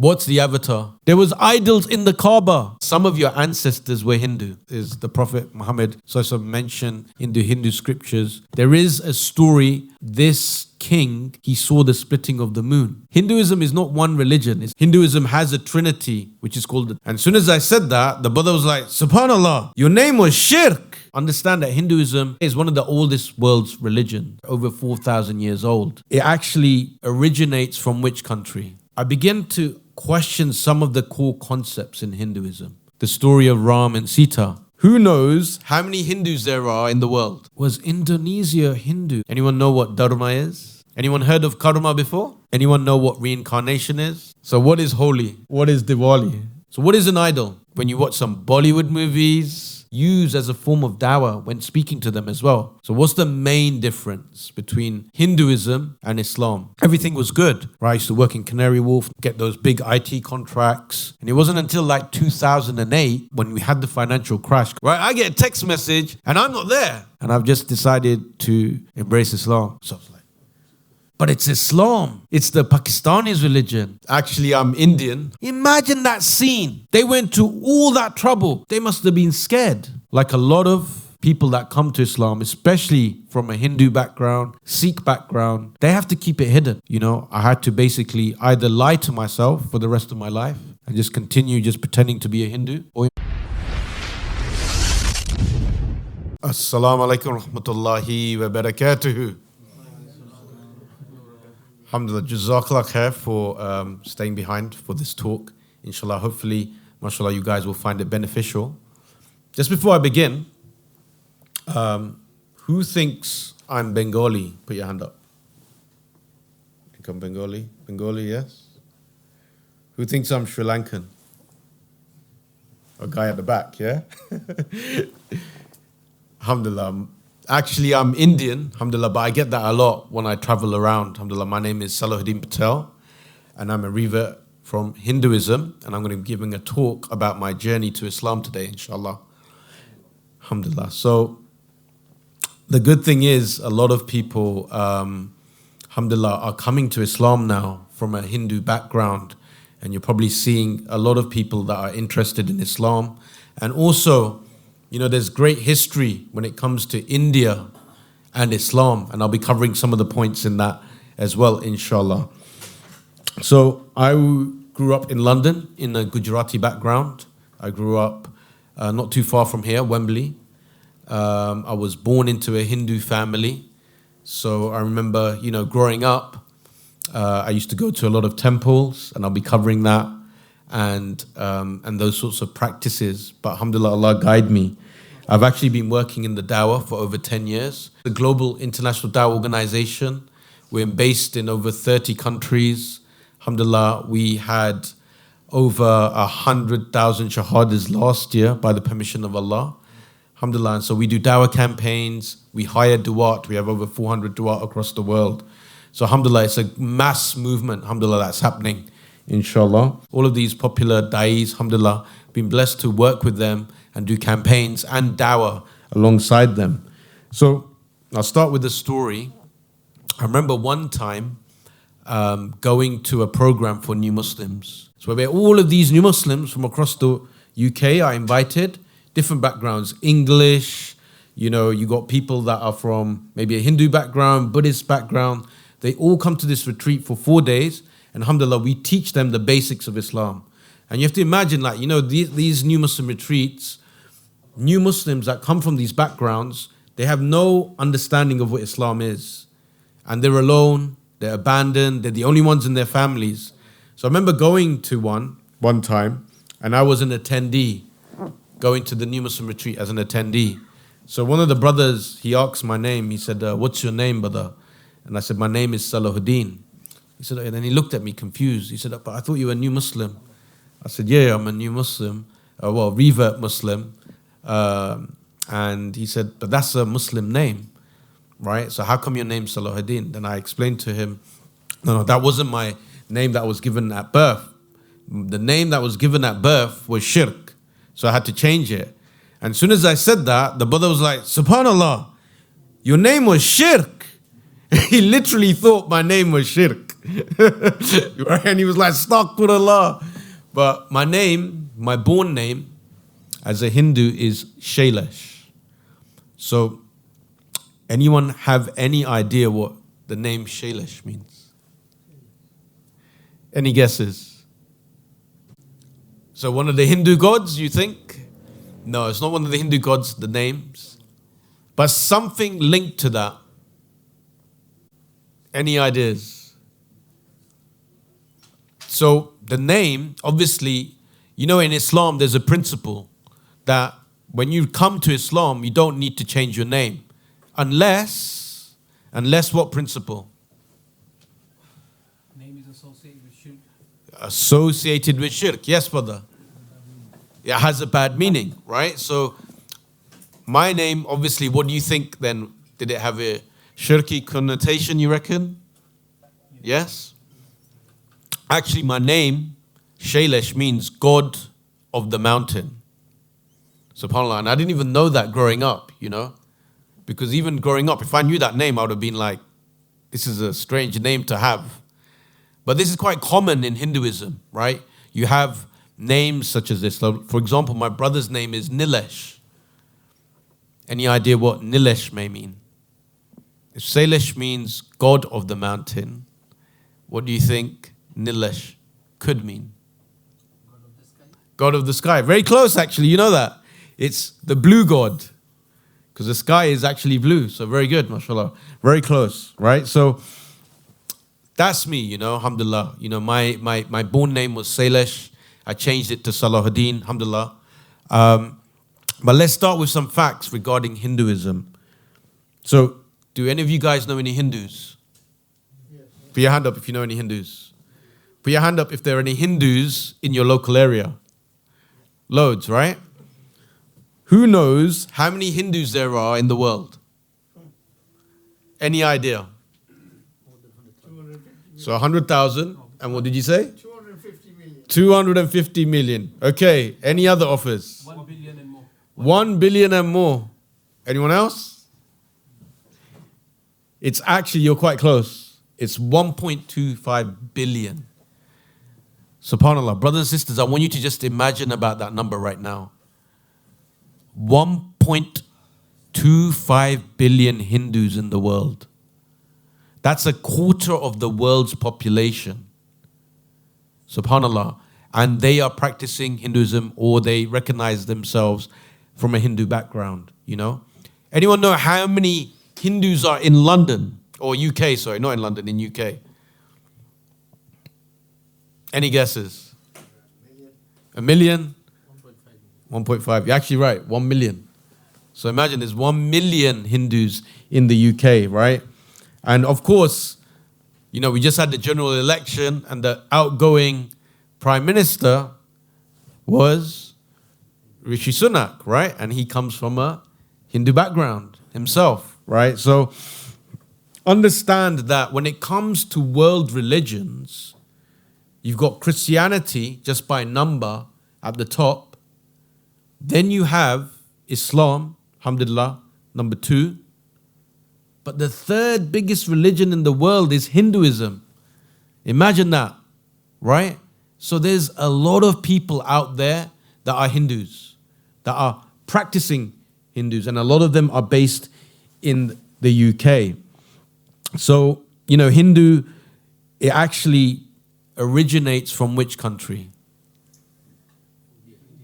What's the avatar? There was idols in the Kaaba. Some of your ancestors were Hindu. Is the Prophet Muhammad mentioned in the Hindu scriptures. There is a story, this king, he saw the splitting of the moon. Hinduism is not one religion. Hinduism has a trinity, which is called... And as soon as I said that, the brother was like, Subhanallah, your name was shirk. Understand that Hinduism is one of the oldest world's religion, over 4,000 years old. It actually originates from which country? I began to question some of the core concepts in Hinduism. The story of Ram and Sita. Who knows how many Hindus there are in the world? Was Indonesia Hindu? Anyone know what dharma is? Anyone heard of karma before? Anyone know what reincarnation is? So what is holi? What is Diwali? So what is an idol? When you watch some Bollywood movies, used as a form of dawah when speaking to them as well. So what's the main difference between Hinduism and Islam? Everything was good, right? I used to work in Canary Wharf, get those big IT contracts. And it wasn't until like 2008 when we had the financial crash, right? I get a text message and I'm not there. And I've just decided to embrace Islam. So I was like, but it's Islam. It's the Pakistani's religion. Actually, I'm Indian. Imagine that scene. They went to all that trouble. They must have been scared. Like a lot of people that come to Islam, especially from a Hindu background, Sikh background, they have to keep it hidden. You know, I had to basically either lie to myself for the rest of my life and just continue just pretending to be a Hindu. Assalamu alaikum rahmatullahi wa barakatuhu. Alhamdulillah, Jazakallah khair for staying behind for this talk. Inshallah, hopefully, mashallah, you guys will find it beneficial. Just before I begin, who thinks I'm Bengali? Put your hand up. Think I'm Bengali? Bengali, yes. Who thinks I'm Sri Lankan? A guy at the back, yeah? Alhamdulillah. Actually, I'm Indian, alhamdulillah, but I get that a lot when I travel around. Alhamdulillah, my name is Salahuddin Patel, and I'm a revert from Hinduism, and I'm going to be giving a talk about my journey to Islam today, inshallah. Alhamdulillah. So, the good thing is, a lot of people, alhamdulillah, are coming to Islam now from a Hindu background, and you're probably seeing a lot of people that are interested in Islam, and also, you know, there's great history when it comes to India and Islam, and I'll be covering some of the points in that as well, inshallah. So I grew up in London in a Gujarati background. I grew up not too far from here, Wembley. I was born into a Hindu family. So I remember, you know, growing up, I used to go to a lot of temples, and I'll be covering that. And those sorts of practices. But alhamdulillah, Allah guide me. I've actually been working in the Dawah for over 10 years. The global international Dawah organization. We're based in over 30 countries. Alhamdulillah, we had over 100,000 shahadas last year by the permission of Allah. Alhamdulillah, and so we do Dawah campaigns. We hire du'at. We have over 400 du'at across the world. So alhamdulillah, it's a mass movement, alhamdulillah, that's happening. Inshallah. All of these popular da'is, alhamdulillah, been blessed to work with them and do campaigns and dawah alongside them. So I'll start with a story. I remember one time going to a program for new Muslims. So where all of these new Muslims from across the UK are invited, different backgrounds, English, you know, you got people that are from maybe a Hindu background, Buddhist background. They all come to this retreat for 4 days. And alhamdulillah, we teach them the basics of Islam. And you have to imagine, like, you know, these new Muslim retreats, new Muslims that come from these backgrounds, they have no understanding of what Islam is. And they're alone, they're abandoned, they're the only ones in their families. So I remember going to one time, and I was an attendee, going to the new Muslim retreat as an attendee. So one of the brothers, he asked my name. He said, what's your name, brother? And I said, my name is Salahuddin. He said, and then he looked at me confused. He said, but I thought you were a new Muslim. I said, yeah, I'm a new Muslim. Revert Muslim. And he said, but that's a Muslim name, right? So how come your name's Salahuddin? Then I explained to him, no, that wasn't my name that was given at birth. The name that was given at birth was shirk. So I had to change it. And as soon as I said that, the brother was like, Subhanallah, your name was shirk. He literally thought my name was shirk. Right? And he was like, astaghfirullah. But my name, my born name as a Hindu is Shailesh. So anyone have any idea what the name Shailesh means? Any guesses? So one of the Hindu gods, you think? No, it's not one of the Hindu gods, the names. But something linked to that. Any ideas? So the name, obviously, you know, in Islam, there's a principle that when you come to Islam, you don't need to change your name. Unless what principle? Name is associated with shirk. Associated with shirk. Yes, brother. It has a bad meaning, right? So my name, obviously, what do you think then? Did it have a shirky connotation, you reckon? Yes? Actually, my name, Shailesh, means God of the mountain. SubhanAllah. And I didn't even know that growing up, you know? Because even growing up, if I knew that name, I would have been like, this is a strange name to have. But this is quite common in Hinduism, right? You have names such as this. So, for example, my brother's name is Nilesh. Any idea what Nilesh may mean? If Shailesh means God of the mountain, what do you think Nilesh could mean? God of the sky. God of the sky. Very close, actually. You know that. It's the blue god. Because the sky is actually blue. So very good, mashallah. Very close, right? So that's me, you know, alhamdulillah. You know, my born name was Shailesh. I changed it to Salahuddin, alhamdulillah. But let's start with some facts regarding Hinduism. So, do any of you guys know any Hindus? Yes. Put your hand up if you know any Hindus. Put your hand up if there are any Hindus in your local area. Loads, right? Who knows how many Hindus there are in the world? Any idea? So 100,000. And what did you say? 250 million. 250 million. Okay. Any other offers? 1 billion and more. 1 billion and more. Anyone else? It's actually, you're quite close. It's 1.25 billion. SubhanAllah. Brothers and sisters, I want you to just imagine about that number right now. 1.25 billion Hindus in the world. That's a quarter of the world's population. SubhanAllah. And they are practicing Hinduism, or they recognize themselves from a Hindu background, you know. Anyone know how many Hindus are in London? Or UK, sorry, not in London, in UK. Any guesses? A million? 1.5. You're actually right, 1 million. So imagine there's 1 million Hindus in the UK, right? And of course, you know, we just had the general election and the outgoing Prime Minister was Rishi Sunak, right? And he comes from a Hindu background himself, right? So understand that when it comes to world religions, you've got Christianity just by number at the top. Then you have Islam, alhamdulillah, number 2. But the third biggest religion in the world is Hinduism. Imagine that, right? So there's a lot of people out there that are Hindus, that are practicing Hindus, and a lot of them are based in the UK. So, you know, Hindu, it actually originates from which country?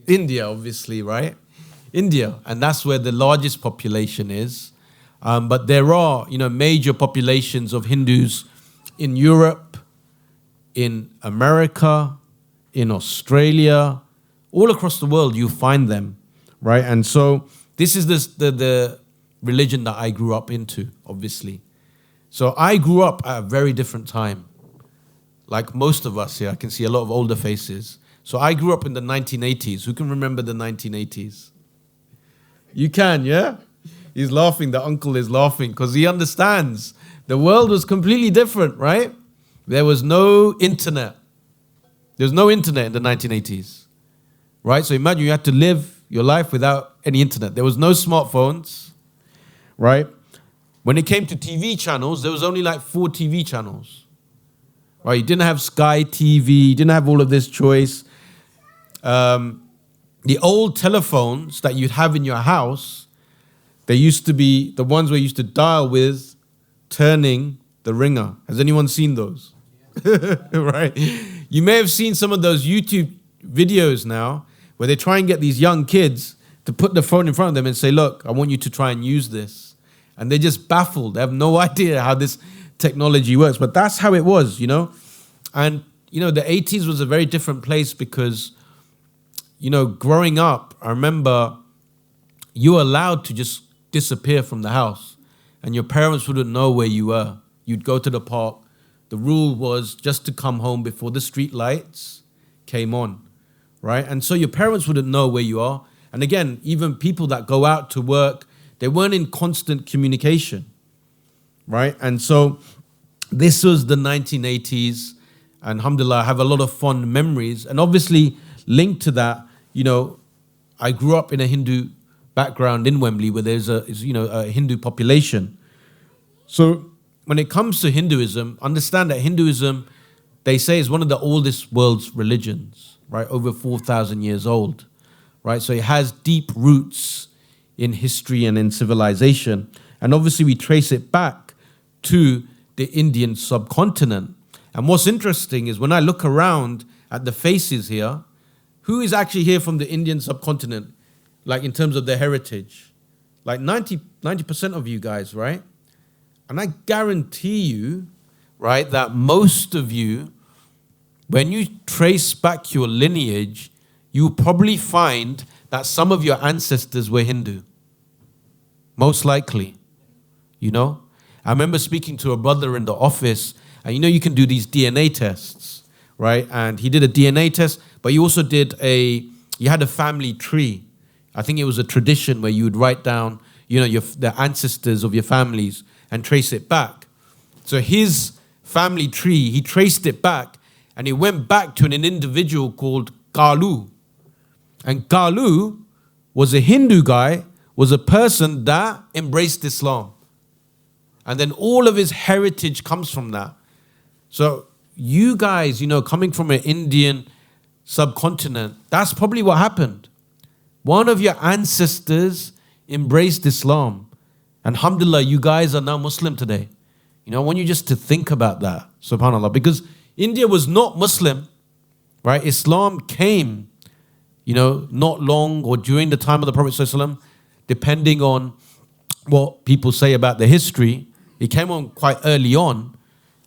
India, obviously, right? India, and that's where the largest population is. But there are, you know, major populations of Hindus in Europe, in America, in Australia, all across the world. You find them, right? And so this is the religion that I grew up into, obviously. So I grew up at a very different time, like most of us here. I can see a lot of older faces. So I grew up in the 1980s. Who can remember the 1980s? You can, yeah? He's laughing. The uncle is laughing because he understands. The world was completely different, right? There was no internet. There was no internet in the 1980s, right? So imagine you had to live your life without any internet. There was no smartphones, right? When it came to TV channels, there was only like 4 TV channels, right? You didn't have Sky TV, you didn't have all of this choice. The old telephones that you'd have in your house, they used to be the ones where you used to dial with, turning the ringer. Has anyone seen those? Right? You may have seen some of those YouTube videos now where they try and get these young kids to put the phone in front of them and say, look, I want you to try and use this. And they're just baffled. They have no idea how this technology works. But that's how it was, you know. And, you know, the 80s was a very different place because, you know, growing up, I remember you were allowed to just disappear from the house and your parents wouldn't know where you were. You'd go to the park. The rule was just to come home before the street lights came on, right? And so your parents wouldn't know where you are. And again, even people that go out to work, they weren't in constant communication, right? And so this was the 1980s, and alhamdulillah, I have a lot of fond memories. And obviously linked to that, you know, I grew up in a Hindu background in Wembley where there's a Hindu population. So when it comes to Hinduism, understand that Hinduism, they say, is one of the oldest world's religions, right? Over 4,000 years old, right? So it has deep roots in history and in civilization. And obviously we trace it back to the Indian subcontinent. And what's interesting is when I look around at the faces here, who is actually here from the Indian subcontinent, like in terms of their heritage? Like 90% of you guys, right? And I guarantee you, right, that most of you, when you trace back your lineage, you probably find that some of your ancestors were Hindu. Most likely, you know? I remember speaking to a brother in the office, and you know you can do these DNA tests, right? And he did a DNA test, but you also you had a family tree. I think it was a tradition where you would write down, you know, the ancestors of your families and trace it back. So his family tree, he traced it back, and he went back to an individual called Kalu. And Kalu was a Hindu guy, was a person that embraced Islam. And then all of his heritage comes from that. So you guys, you know, coming from an Indian subcontinent, that's probably what happened. One of your ancestors embraced Islam. And alhamdulillah, you guys are now Muslim today. You know, I want you just to think about that, subhanAllah. Because India was not Muslim, right? Islam came, you know, not long or during the time of the Prophet ﷺ, depending on what people say about the history. It came on quite early on,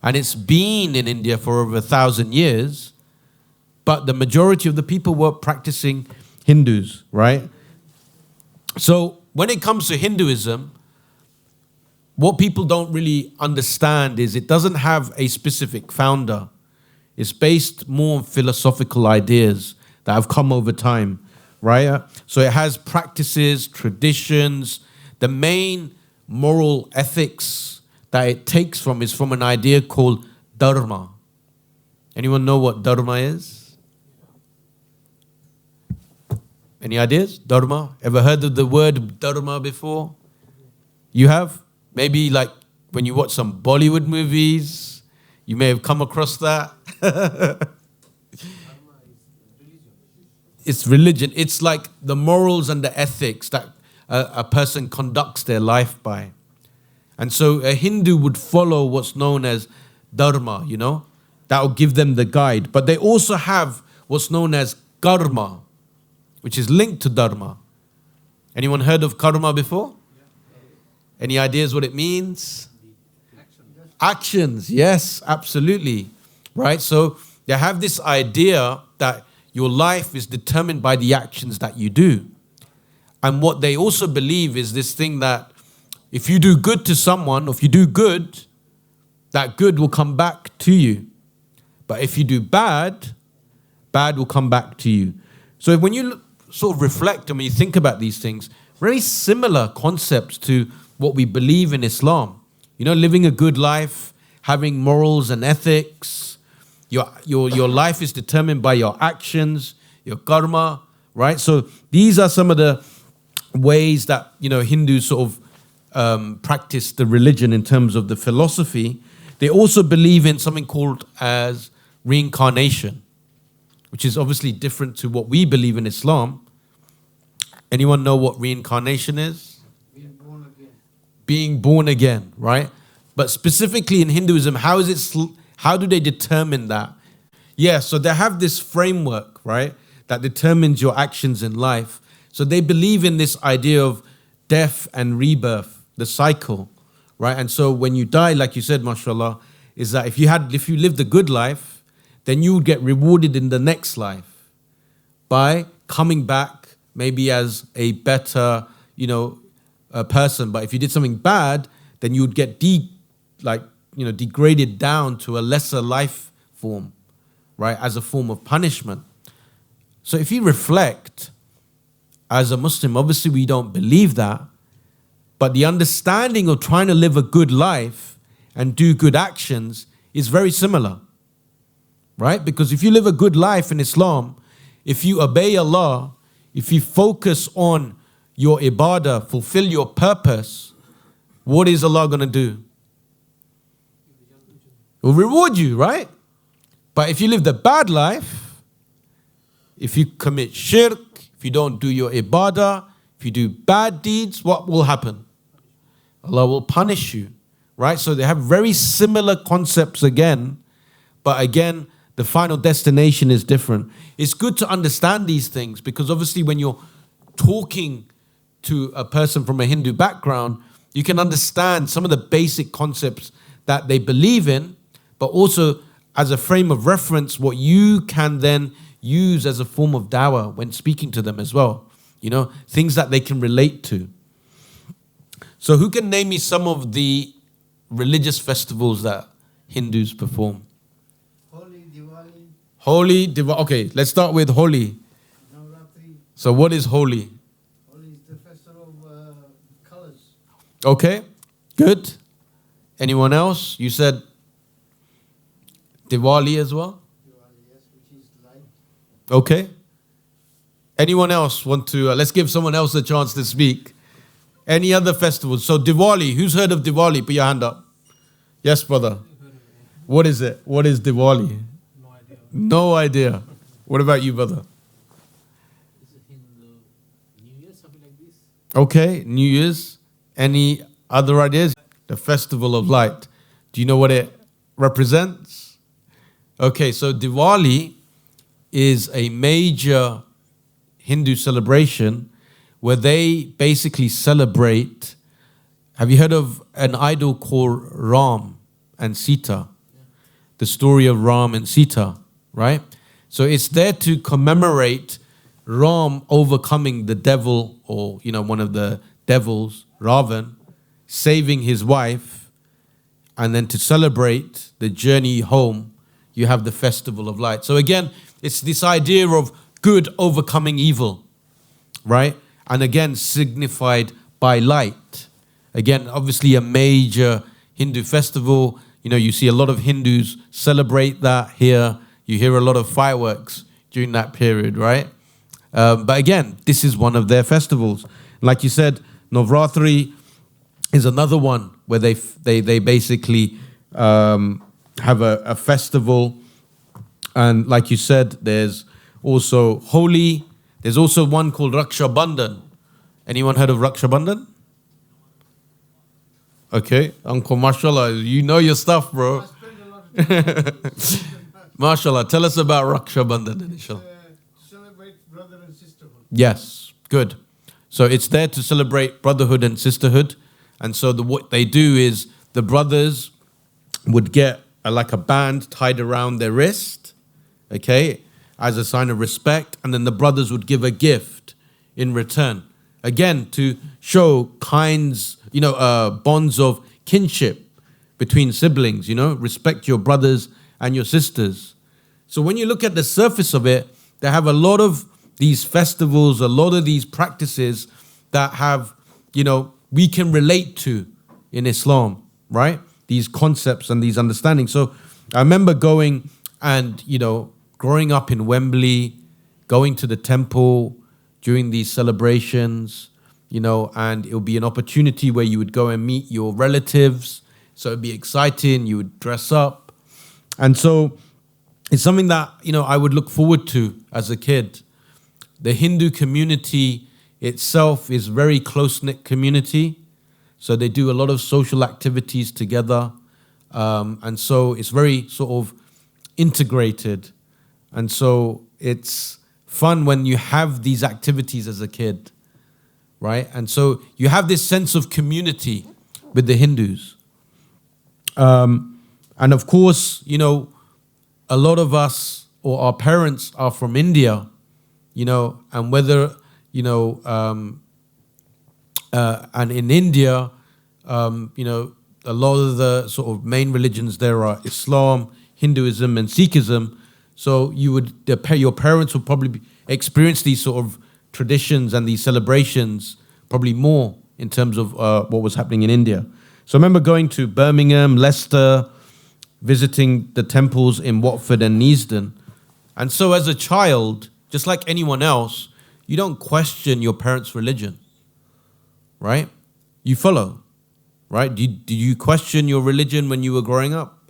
and it's been in India for over 1,000 years, but the majority of the people were practicing Hindus, right? So when it comes to Hinduism, what people don't really understand is it doesn't have a specific founder. It's based more on philosophical ideas that have come over time, right? So it has practices, traditions. The main moral ethics that it takes from is from an idea called dharma. Anyone know what dharma is? Any ideas? Dharma? Ever heard of the word dharma before? You have? Maybe like when you watch some Bollywood movies, you may have come across that. It's religion. It's like the morals and the ethics that a person conducts their life by. And so a Hindu would follow what's known as dharma, you know. That will give them the guide. But they also have what's known as karma, which is linked to dharma. Anyone heard of karma before? Any ideas what it means? Actions, yes, absolutely. Right? So they have this idea that your life is determined by the actions that you do. And what they also believe is this thing that if you do good to someone, or if you do good, that good will come back to you. But if you do bad, bad will come back to you. So when you sort of reflect and when you think about these things, very similar concepts to what we believe in Islam. You know, living a good life, having morals and ethics. Your life is determined by your actions, your karma, right? So these are some of the ways that, you know, Hindus sort of practice the religion in terms of the philosophy. They also believe in something called as reincarnation, which is obviously different to what we believe in Islam. Anyone know what reincarnation is? Being born again. Being born again, right? But specifically in Hinduism, how do they determine that? Yeah, so they have this framework, right, that determines your actions in life. So they believe in this idea of death and rebirth, the cycle, right? And so when you die, like you said, mashallah, is that if you lived a good life, then you would get rewarded in the next life by coming back maybe as a better, person. But if you did something bad, then you would get degraded down to a lesser life form, right, as a form of punishment. So if you reflect, as a Muslim, obviously we don't believe that, but the understanding of trying to live a good life and do good actions is very similar, right? Because if you live a good life in Islam, if you obey Allah, if you focus on your ibadah, fulfill your purpose, what is Allah going to do? He'll reward you, right? But if you live the bad life, if you commit shirk, if you don't do your ibadah, if you do bad deeds, what will happen? Allah will punish you, right? So they have very similar concepts again, but again, the final destination is different. It's good to understand these things because obviously when you're talking to a person from a Hindu background, you can understand some of the basic concepts that they believe in, but also as a frame of reference, what you can then use as a form of dawah when speaking to them as well. Things that they can relate to. So who can name me some of the religious festivals that Hindus perform? Holi, Diwali, Holi, Diwali. Okay, let's start with Holi. Navratri. So what is Holi? Holi is the festival of colors. Okay, good. Anyone else? You said Diwali as well? Diwali, yes, which is light. Okay. Anyone else want to, let's give someone else a chance to speak. Any other festivals? So Diwali, who's heard of Diwali? Put your hand up. Yes, brother. What is it? What is Diwali? No idea. No idea. What about you, brother? Is it Hindu New Year, something like this? Okay, New Year's. Any other ideas? The Festival of Light. Do you know what it represents? Okay, so Diwali is a major Hindu celebration where they basically celebrate. Have you heard of an idol called Ram and Sita? The story of Ram and Sita, right? So it's there to commemorate Ram overcoming the devil, or one of the devils, Ravan, saving his wife, and then to celebrate the journey home, you have the Festival of Light. So again, it's this idea of good overcoming evil, right? And again, signified by light. Again, obviously a major Hindu festival. You see a lot of Hindus celebrate that here. You hear a lot of fireworks during that period, right? But again, this is one of their festivals. Like you said, Navratri is another one where they basically have a festival. And like you said, there's also Holi. There's also one called Rakshabandi. Anyone heard of Rakshabandi? Okay, Uncle Mashallah, you know your stuff, bro. I spend a lot of time Mashallah, tell us about Rakshabandi, inshallah. to celebrate brother and sisterhood. Yes, good. So it's there to celebrate brotherhood and sisterhood. And so what they do is the brothers would get like a band tied around their wrist, okay, as a sign of respect. And then the brothers would give a gift in return. Again, to show bonds of kinship between siblings, respect your brothers and your sisters. So when you look at the surface of it, they have a lot of these festivals, a lot of these practices that have, we can relate to in Islam, right? These concepts and these understandings. So I remember going and, growing up in Wembley, going to the temple during these celebrations, and it would be an opportunity where you would go and meet your relatives, So it'd be exciting. You would dress up. And so it's something that, I would look forward to as a kid. The Hindu community itself is very close-knit community. So they do a lot of social activities together. And so it's very sort of integrated. And so it's fun when you have these activities as a kid, right? And so you have this sense of community with the Hindus. And of course, a lot of us or our parents are from India, and whether, and in India, a lot of the sort of main religions there are Islam, Hinduism, and Sikhism. So your parents would probably experience these sort of traditions and these celebrations probably more in terms of what was happening in India. So I remember going to Birmingham, Leicester, visiting the temples in Watford and Neasden. And so as a child, just like anyone else, you don't question your parents' religion, right? You follow, right? Did you question your religion when you were growing up?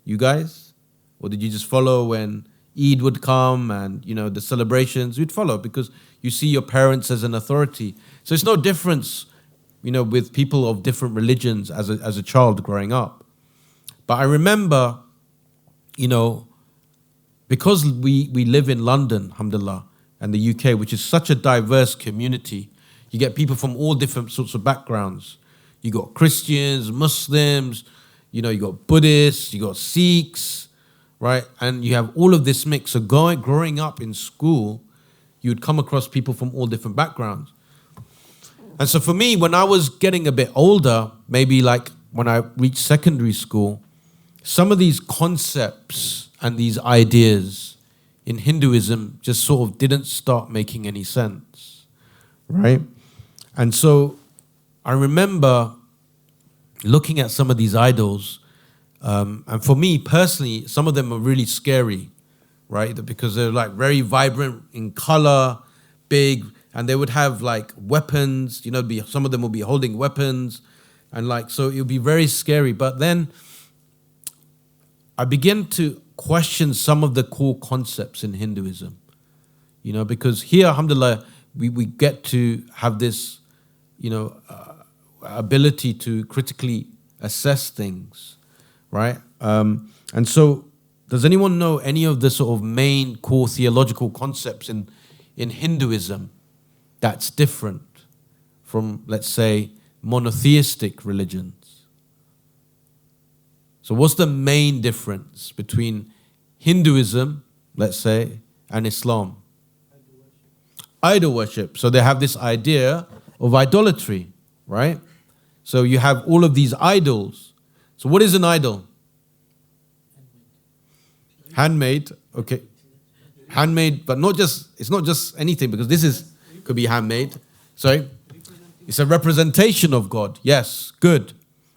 You guys? Or did you just follow when Eid would come and, the celebrations? You'd follow because you see your parents as an authority. So it's no difference, with people of different religions as a child growing up. But I remember, because we live in London, alhamdulillah, and the UK, which is such a diverse community, you get people from all different sorts of backgrounds. You got Christians, Muslims, you got Buddhists, you got Sikhs, right? And you have all of this mix. So growing up in school, you'd come across people from all different backgrounds. And so for me, when I was getting a bit older, maybe like when I reached secondary school, some of these concepts and these ideas in Hinduism just sort of didn't start making any sense, right? And so I remember looking at some of these idols, and for me personally, some of them are really scary, right? Because they're like very vibrant in color, big, and they would have like weapons, some of them will be holding weapons, and so it would be very scary. But then I began to question some of the core concepts in Hinduism, because here, alhamdulillah, we get to have this, ability to critically assess things, right? And so does anyone know any of the sort of main core theological concepts in Hinduism that's different from, let's say, monotheistic religions? So what's the main difference between Hinduism, let's say, and Islam? Idol worship. So they have this idea of idolatry, right? So you have all of these idols. So what is an idol? Handmade, okay. Handmade, but it's not just anything, because could be handmade. Sorry? It's a representation of God. Yes, good.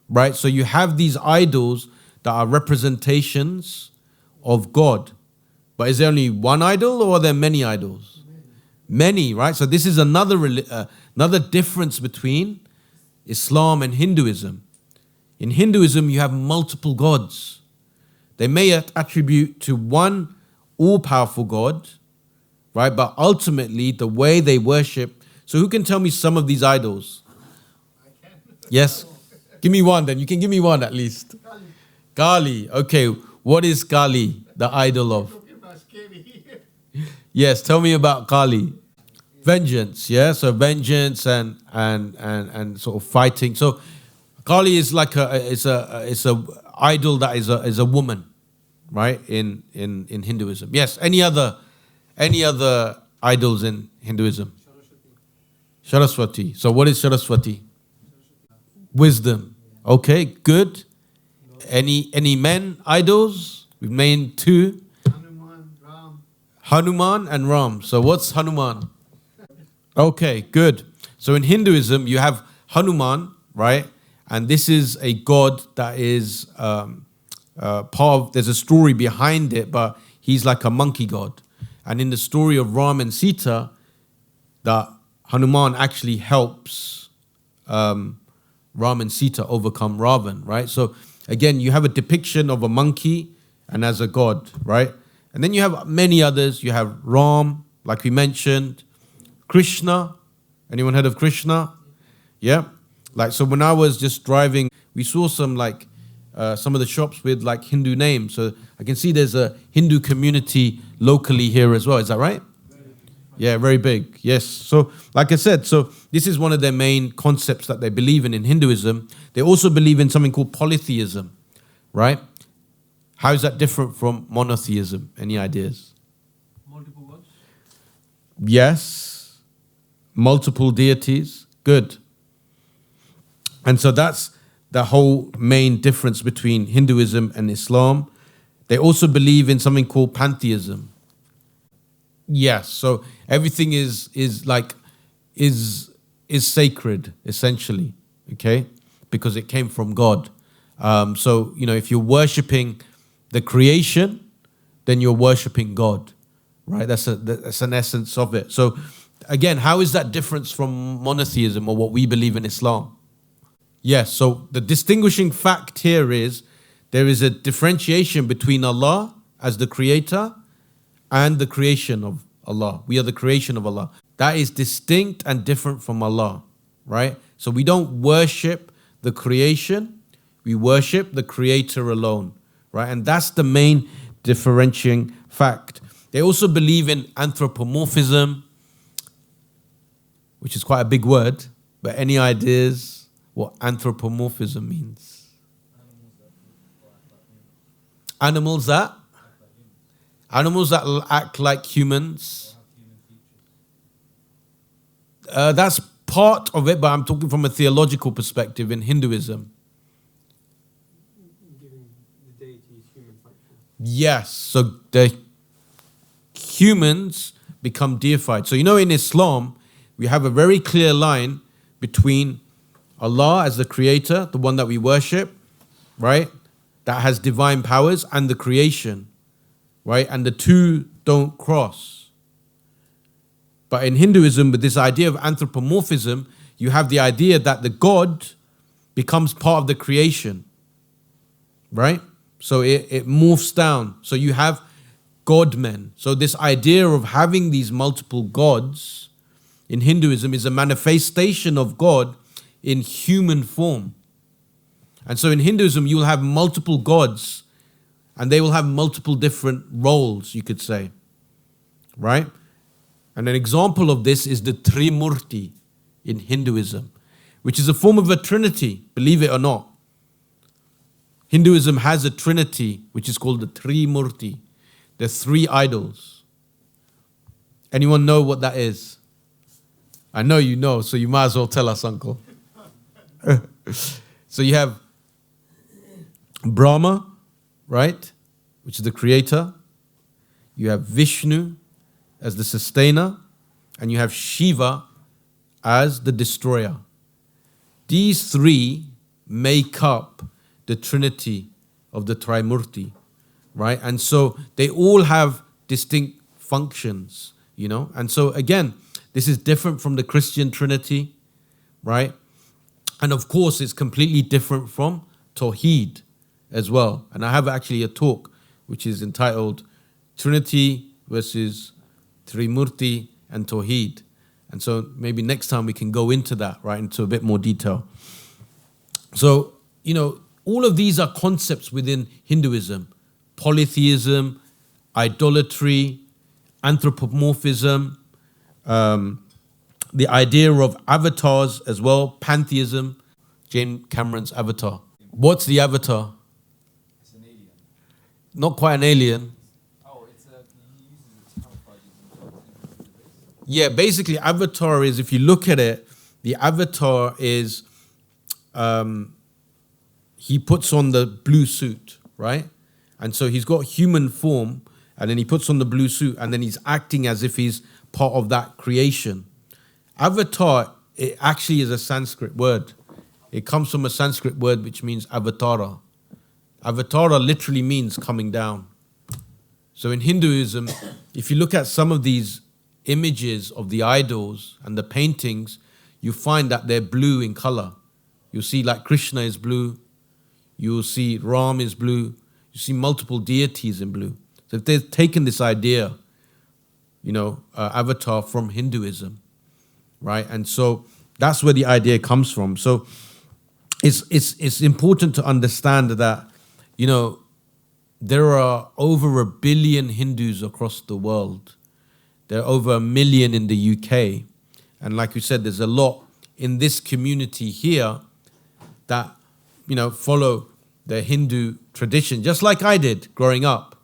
Right? So you have these idols that are representations of God. But is there only one idol or are there many idols? Many, right? So this is another difference between Islam and Hinduism. In Hinduism, you have multiple gods. They may attribute to one all-powerful God, right? But ultimately, the way they worship. So who can tell me some of these idols? I can. Yes? Give me one then. You can give me one at least. Kali. Okay. What is Kali, the idol of? Yes, tell me about Kali. Vengeance, yeah? So vengeance and sort of fighting. So Kali is like it's a idol that is a woman, right? In Hinduism. Yes, any other idols in Hinduism? Saraswati. So what is Saraswati? Wisdom. Okay, good. Any men idols? We've named two. Hanuman and Ram. So what's Hanuman? Okay, good. So in Hinduism, you have Hanuman, right? And this is a god that is there's a story behind it, but he's like a monkey god. And in the story of Ram and Sita, that Hanuman actually helps Ram Ram and Sita overcome Ravan, right? So again, you have a depiction of a monkey and as a god, right? And then you have many others. You have Ram, like we mentioned, Krishna. Anyone heard of Krishna? Yeah. Like, so when I was just driving, we saw some some of the shops with like Hindu names. So I can see there's a Hindu community locally here as well. Is that right? Yeah, very big. Yes. So like I said, so this is one of their main concepts that they believe in Hinduism. They also believe in something called polytheism, right? How is that different from monotheism? Any ideas? Multiple gods? Yes. Multiple deities. Good. And so that's the whole main difference between Hinduism and Islam. They also believe in something called pantheism. Yes, so everything is sacred, essentially, okay? Because it came from God. So, if you're worshipping the creation, then you're worshipping God, right? That's an essence of it. So, again, how is that different from monotheism or what we believe in Islam? Yes, so the distinguishing fact here is there is a differentiation between Allah as the creator and the creation of Allah. We are the creation of Allah. That is distinct and different from Allah, right? So we don't worship the creation, we worship the creator alone, right? And that's the main differentiating fact. They also believe in anthropomorphism, which is quite a big word, but any ideas what anthropomorphism means? Animals that act like humans. That's part of it, but I'm talking from a theological perspective in Hinduism. Giving the deities human function. Yes, so the humans become deified. So in Islam, we have a very clear line between Allah as the creator, the one that we worship, right? That has divine powers, and the creation, right? And the two don't cross. But in Hinduism, with this idea of anthropomorphism, you have the idea that the God becomes part of the creation, right? So it morphs down. So you have God-men. So this idea of having these multiple gods in Hinduism is a manifestation of God in human form. And so in Hinduism, you'll have multiple gods and they will have multiple different roles, you could say, right? And an example of this is the Trimurti in Hinduism, which is a form of a trinity, believe it or not. Hinduism has a trinity, which is called the Trimurti, the three idols. Anyone know what that is? I know you know, so you might as well tell us, uncle. So you have Brahma, right, which is the creator. You have Vishnu as the sustainer, and you have Shiva as the destroyer. These three make up the trinity of the Trimurti, right? And so they all have distinct functions, And so again, this is different from the Christian Trinity, right? And of course, it's completely different from tawhid as well. And I have actually a talk which is entitled Trinity versus Trimurti and Tawhid. And so maybe next time we can go into that, right, into a bit more detail. So, all of these are concepts within Hinduism. Polytheism, idolatry, anthropomorphism, the idea of avatars as well, pantheism, James Cameron's Avatar. What's the avatar? It's an alien. Not quite an alien. Oh, he uses its camouflages. Yeah, basically avatar is, if you look at it, the avatar is, he puts on the blue suit, right? And so he's got human form, and then he puts on the blue suit, and then he's acting as if he's part of that creation. Avatar, it actually is a Sanskrit word. It comes from a Sanskrit word which means avatara. Avatara literally means coming down. So in Hinduism, if you look at some of these images of the idols and the paintings, you find that they're blue in color. You'll see like Krishna is blue. You'll see Ram is blue. You see multiple deities in blue. So if they've taken this idea, avatar from Hinduism, right? And so that's where the idea comes from. So it's important to understand that, there are over 1 billion Hindus across the world. There are over 1 million in the UK. And like you said, there's a lot in this community here that, follow the Hindu tradition, just like I did growing up,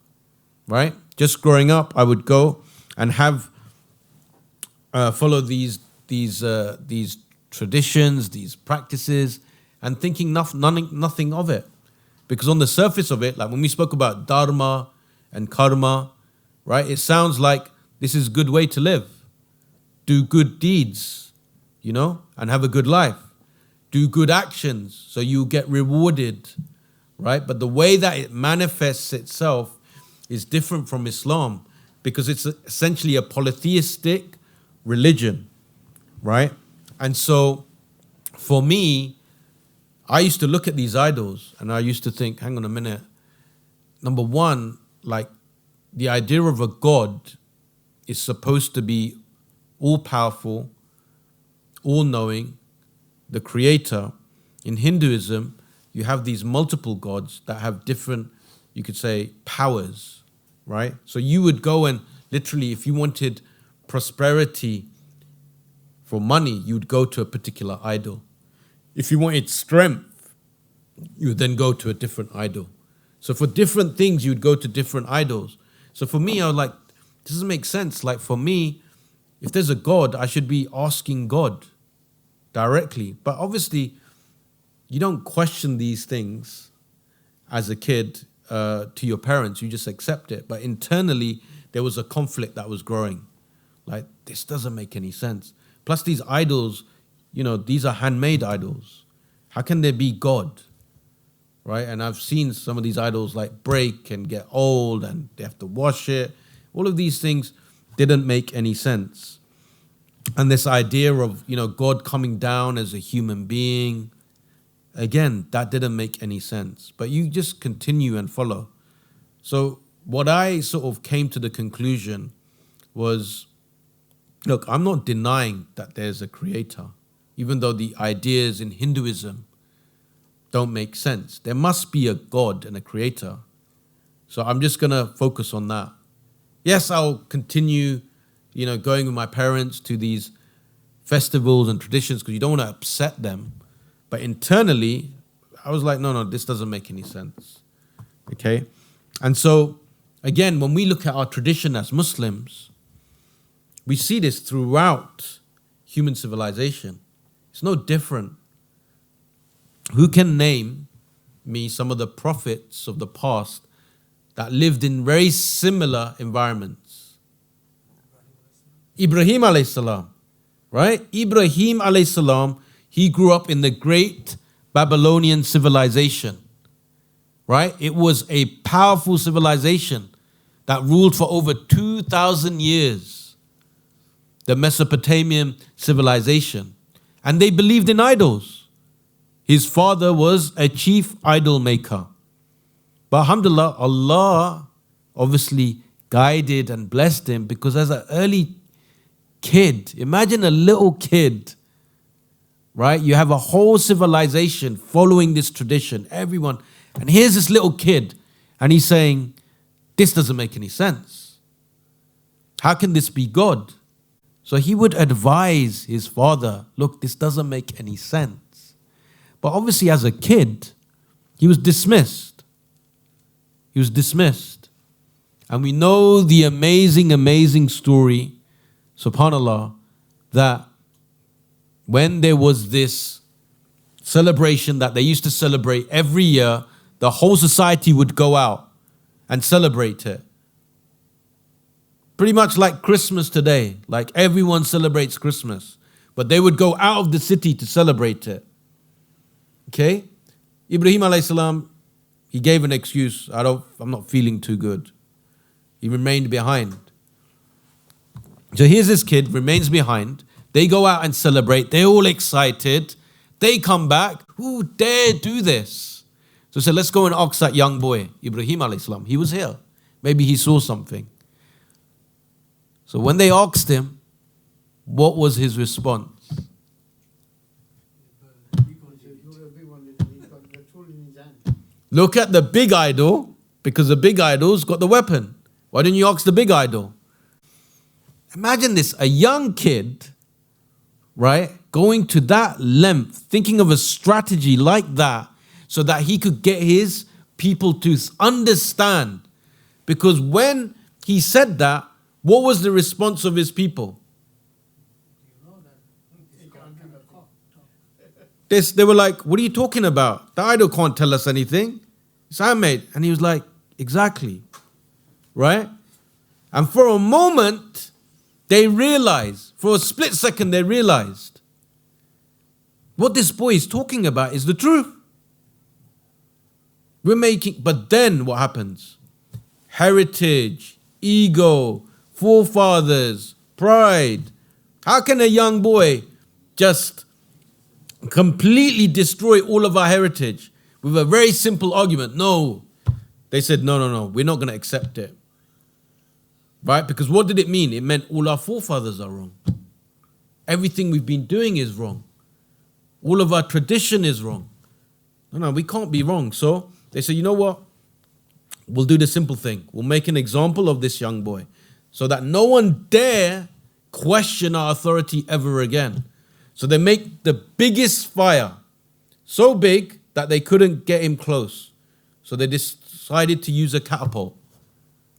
right? Just growing up, I would go and follow these traditions, these practices, and thinking nothing of it. Because on the surface of it, like when we spoke about dharma and karma, right? It sounds like this is a good way to live. Do good deeds, and have a good life. Do good actions so you get rewarded, right? But the way that it manifests itself is different from Islam because it's essentially a polytheistic religion, right? And so for me, I used to look at these idols and I used to think, hang on a minute. Number one, like the idea of a God is supposed to be all-powerful, all-knowing, the creator. In Hinduism, you have these multiple gods that have different, you could say, powers, right? So you would go and literally, if you wanted prosperity for money, you'd go to a particular idol. If you wanted strength, you would then go to a different idol. So for different things, you'd go to different idols. So for me, I was like, this doesn't make sense. Like for me, if there's a God, I should be asking God directly. But obviously, you don't question these things as a kid to your parents. You just accept it. But internally, there was a conflict that was growing. Like, this doesn't make any sense. Plus these idols, these are handmade idols. How can there be God? Right? And I've seen some of these idols like break and get old and they have to wash it. All of these things didn't make any sense. And this idea of, God coming down as a human being, again, that didn't make any sense. But you just continue and follow. So what I sort of came to the conclusion was, look, I'm not denying that there's a creator, even though the ideas in Hinduism don't make sense. There must be a God and a creator. So I'm just going to focus on that. Yes, I'll continue, going with my parents to these festivals and traditions because you don't want to upset them. But internally, I was like, no, this doesn't make any sense. Okay? And so, again, when we look at our tradition as Muslims, we see this throughout human civilization. It's no different. Who can name me some of the prophets of the past that lived in very similar environments? Ibrahim alayhi salam, right? Ibrahim alayhi salam, he grew up in the great Babylonian civilization, right? It was a powerful civilization that ruled for over 2,000 years. The Mesopotamian civilization. And they believed in idols. His father was a chief idol maker. But alhamdulillah, Allah obviously guided and blessed him because as an early kid, imagine a little kid, right? You have a whole civilization following this tradition, everyone. And here's this little kid and he's saying, this doesn't make any sense. How can this be God? So he would advise his father, look, this doesn't make any sense. But obviously as a kid, he was dismissed. He was dismissed. And we know the amazing, amazing story, subhanAllah, that when there was this celebration that they used to celebrate every year, the whole society would go out and celebrate it. Pretty much like Christmas today. Like everyone celebrates Christmas. But they would go out of the city to celebrate it. Okay? Ibrahim alayhi salam, he gave an excuse. I'm not feeling too good. He remained behind. So here's this kid, remains behind. They go out and celebrate. They're all excited. They come back. Who dare do this? So he said, let's go and ask that young boy, Ibrahim alayhi salam. He was here. Maybe he saw something. So when they asked him, what was his response? Look at the big idol, because the big idol's got the weapon. Why didn't you ask the big idol? Imagine this, a young kid, right, going to that length, thinking of a strategy like that, so that he could get his people to understand. Because when he said that, what was the response of his people? They were like, what are you talking about? The idol can't tell us anything. It's handmade. And he was like, exactly. Right? And for a moment, they realized, for a split second, they realized what this boy is talking about is the truth. But then what happens? Heritage, ego, forefathers, pride. How can a young boy just completely destroy all of our heritage with a very simple argument? No. They said, no, we're not going to accept it. Right? Because what did it mean? It meant all our forefathers are wrong. Everything we've been doing is wrong. All of our tradition is wrong. No, we can't be wrong. So they said, you know what? We'll do the simple thing. We'll make an example of this young boy so that no one dare question our authority ever again. So they make the biggest fire, so big that they couldn't get him close. So they decided to use a catapult.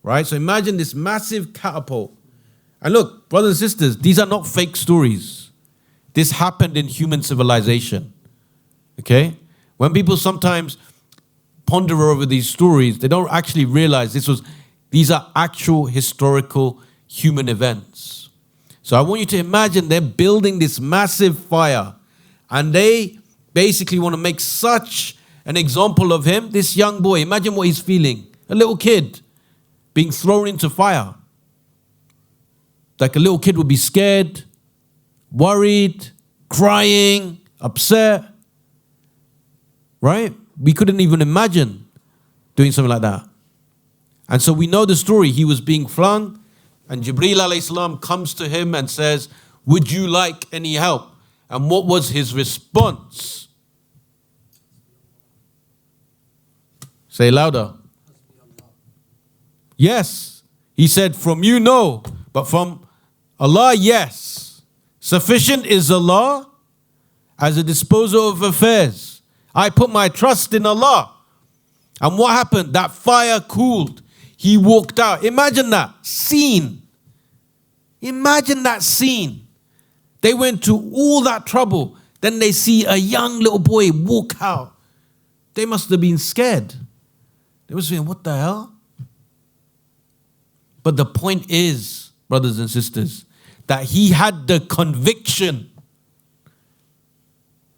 Right? So imagine this massive catapult. And look, brothers and sisters, these are not fake stories. This happened in human civilization. Okay? When people sometimes ponder over these stories, they don't actually realize these are actual historical human events. So I want you to imagine they're building this massive fire and they basically want to make such an example of him, this young boy. Imagine what he's feeling. A little kid being thrown into fire. Like a little kid would be scared, worried, crying, upset. Right? We couldn't even imagine doing something like that. And so we know the story. He was being flung and Jibreel alayhi salam comes to him and says, would you like any help? And what was his response? Say louder. Yes. He said, from you, no. But from Allah, yes. Sufficient is Allah as a disposer of affairs. I put my trust in Allah. And what happened? That fire cooled. He walked out. Imagine that scene. Imagine that scene. They went to all that trouble. Then they see a young little boy walk out. They must have been scared. They must have been, what the hell? But the point is, brothers and sisters, that he had the conviction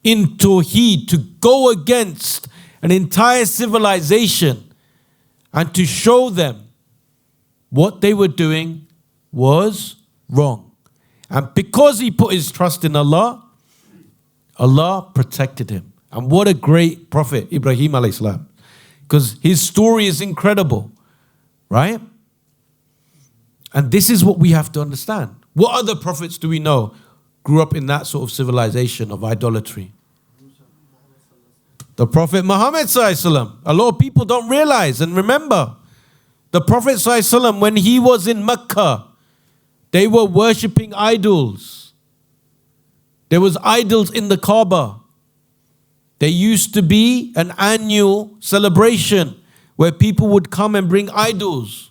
in tawhid to go against an entire civilization and to show them what they were doing was wrong. And because he put his trust in Allah, Allah protected him. And what a great prophet, Ibrahim alayhi salam. Because his story is incredible, right? And this is what we have to understand. What other prophets do we know grew up in that sort of civilization of idolatry? The Prophet Muhammad sallallahu alaihi wasallam. A lot of people don't realize and remember. The Prophet sallallahu alaihi wasallam, when he was in Mecca, they were worshipping idols. There was idols in the Kaaba. There used to be an annual celebration where people would come and bring idols.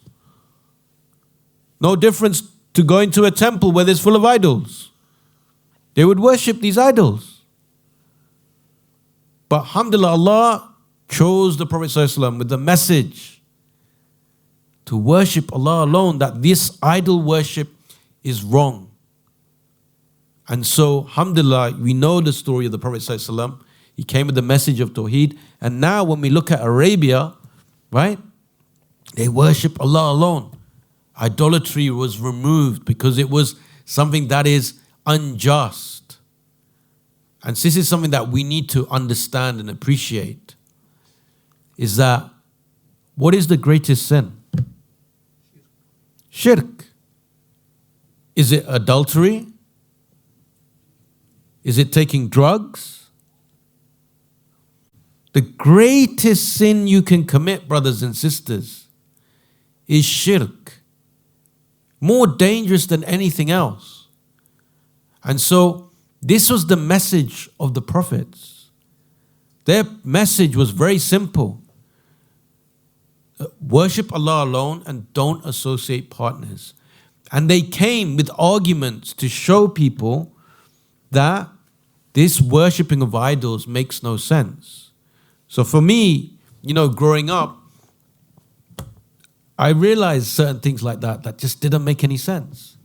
No difference to going to a temple where there's full of idols. They would worship these idols. But alhamdulillah, Allah chose the Prophet ﷺ with the message to worship Allah alone, that this idol worship is wrong. And so, alhamdulillah, we know the story of the Prophet ﷺ. He came with the message of tawhid. And now when we look at Arabia, right, they worship Allah alone. Idolatry was removed because it was something that is unjust. and this is something that we need to understand and appreciate, is that what is the greatest sin? Shirk. Is it adultery? Is it taking drugs? The greatest sin you can commit, brothers and sisters, is shirk. More dangerous than anything else. And so, this was the message of the prophets. Their message was very simple. Worship Allah alone and don't associate partners. And they came with arguments to show people that this worshipping of idols makes no sense. So for me, growing up, I realized certain things like that just didn't make any sense.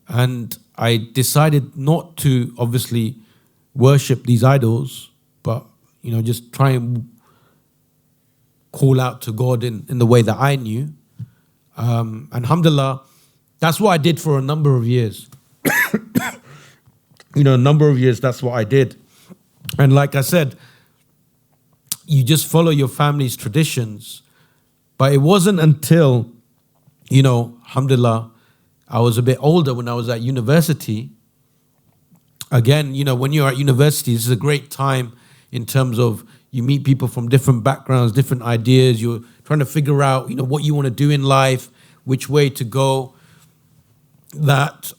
And I decided not to obviously worship these idols, but just try and call out to God in the way that I knew. And alhamdulillah, that's what I did for a number of years. A number of years, that's what I did. And like I said, you just follow your family's traditions. But it wasn't until, alhamdulillah, I was a bit older when I was at university. Again, when you're at university, this is a great time in terms of you meet people from different backgrounds, different ideas. You're trying to figure out, what you want to do in life, which way to go. That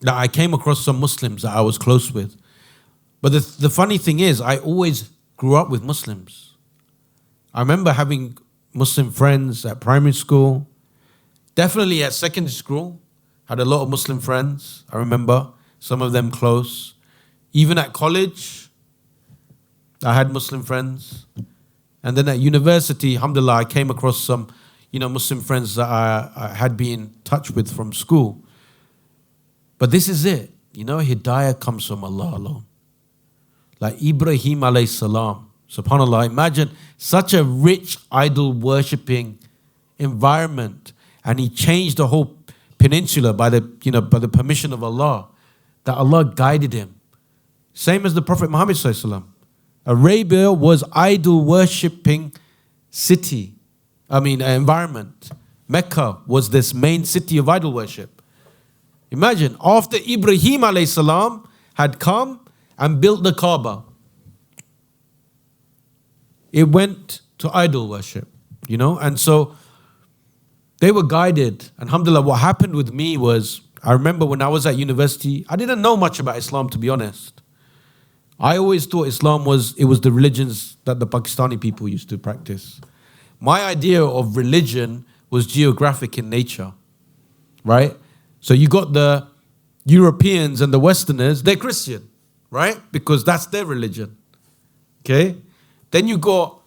I came across some Muslims that I was close with. But the funny thing is, I always grew up with Muslims. I remember having Muslim friends at primary school. Definitely at secondary school, had a lot of Muslim friends. I remember some of them close. Even at college, I had Muslim friends. And then at university, alhamdulillah, I came across some, Muslim friends that I had been in touch with from school. But this is it. Hidayah comes from Allah alone. Like Ibrahim alayhi salam. SubhanAllah, imagine such a rich idol worshipping environment. And he changed the whole peninsula by the permission of Allah. That Allah guided him. Same as the Prophet Muhammad sallallahu alaihi wasallam. Arabia was idol worshipping environment. Mecca was this main city of idol worship. Imagine, after Ibrahim alayhi salam had come and built the Kaaba, it went to idol worship, and so they were guided. Alhamdulillah, what happened with me was, I remember when I was at university, I didn't know much about Islam, to be honest. I always thought Islam was the religions that the Pakistani people used to practice. My idea of religion was geographic in nature, right? So you got the Europeans and the Westerners, they're Christian, right? Because that's their religion, okay? Then you got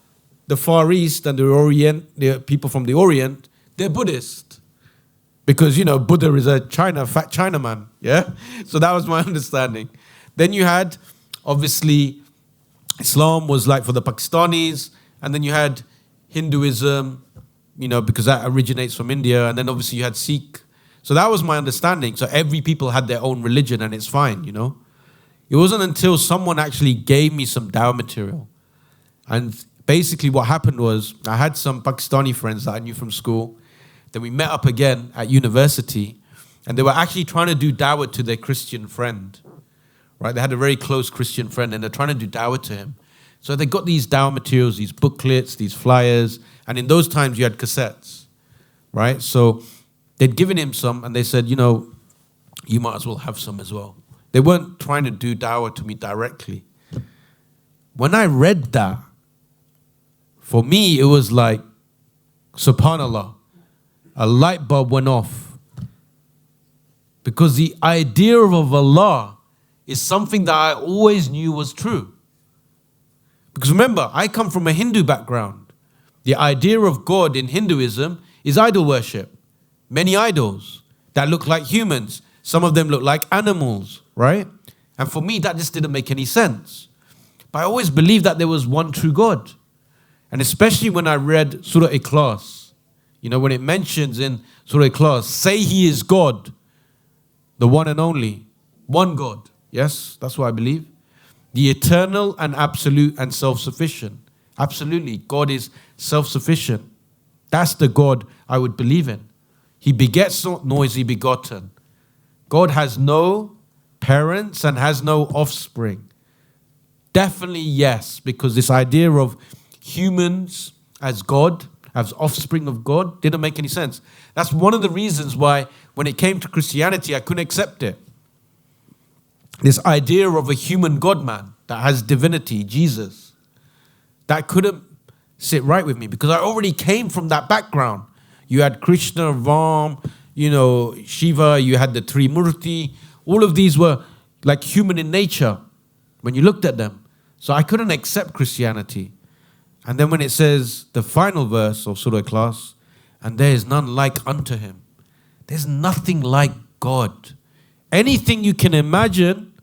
the Far East and the Orient, the people from the Orient, they're Buddhist. Because, Buddha is a fat Chinaman, yeah? So that was my understanding. Then you had, obviously, Islam was like for the Pakistanis, and then you had Hinduism, because that originates from India, and then obviously you had Sikh. So that was my understanding. So every people had their own religion, and it's fine, It wasn't until someone actually gave me some Dawah material. And basically what happened was, I had some Pakistani friends that I knew from school. Then we met up again at university, and they were actually trying to do Dawah to their Christian friend. Right? They had a very close Christian friend, and they're trying to do Dawah to him. So they got these Dawah materials, these booklets, these flyers, and in those times you had cassettes. Right? So they'd given him some, and they said, you might as well have some as well. They weren't trying to do Dawah to me directly. When I read that, for me, it was like, subhanallah, a light bulb went off. Because the idea of Allah is something that I always knew was true. Because remember, I come from a Hindu background. The idea of God in Hinduism is idol worship. Many idols that look like humans. Some of them look like animals, right? And for me, that just didn't make any sense. But I always believed that there was one true God. And especially when I read Surah Ikhlas, when it mentions in Surah Ikhlas, say He is God, the one and only, one God. Yes, that's what I believe. The eternal and absolute and self-sufficient. Absolutely, God is self-sufficient. That's the God I would believe in. He begets not, nor is he begotten. God has no parents and has no offspring. Definitely yes, because this idea of humans as God, as offspring of God, didn't make any sense. That's one of the reasons why when it came to Christianity, I couldn't accept it. This idea of a human God-man that has divinity, Jesus, that couldn't sit right with me because I already came from that background. You had Krishna, Ram, Shiva, you had the three murthi. All of these were like human in nature when you looked at them. So I couldn't accept Christianity. And then when it says the final verse of Surah class, and there is none like unto him. There's nothing like God. Anything you can imagine,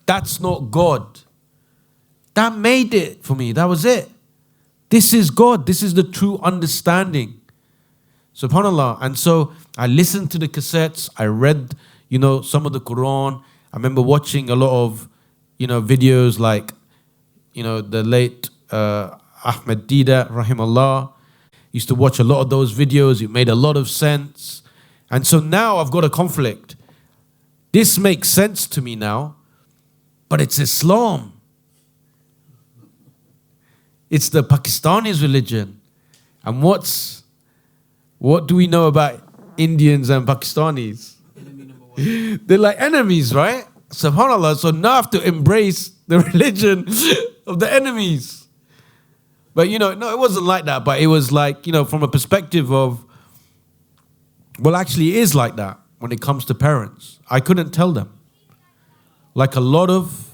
that's not God. That made it for me. That was it. This is God. This is the true understanding. SubhanAllah. And so I listened to the cassettes. I read, some of the Quran. I remember watching a lot of, videos like, the late Ahmed Dida, rahimallah. Used to watch a lot of those videos. It made a lot of sense. And so now I've got a conflict. This makes sense to me now, but it's Islam. It's the Pakistanis' religion. And what do we know about Indians and Pakistanis? They're like enemies, right? SubhanAllah. So now I have to embrace the religion of the enemies. But no, it wasn't like that. But it was like, from a perspective of, well, actually it is like that when it comes to parents. I couldn't tell them. Like a lot of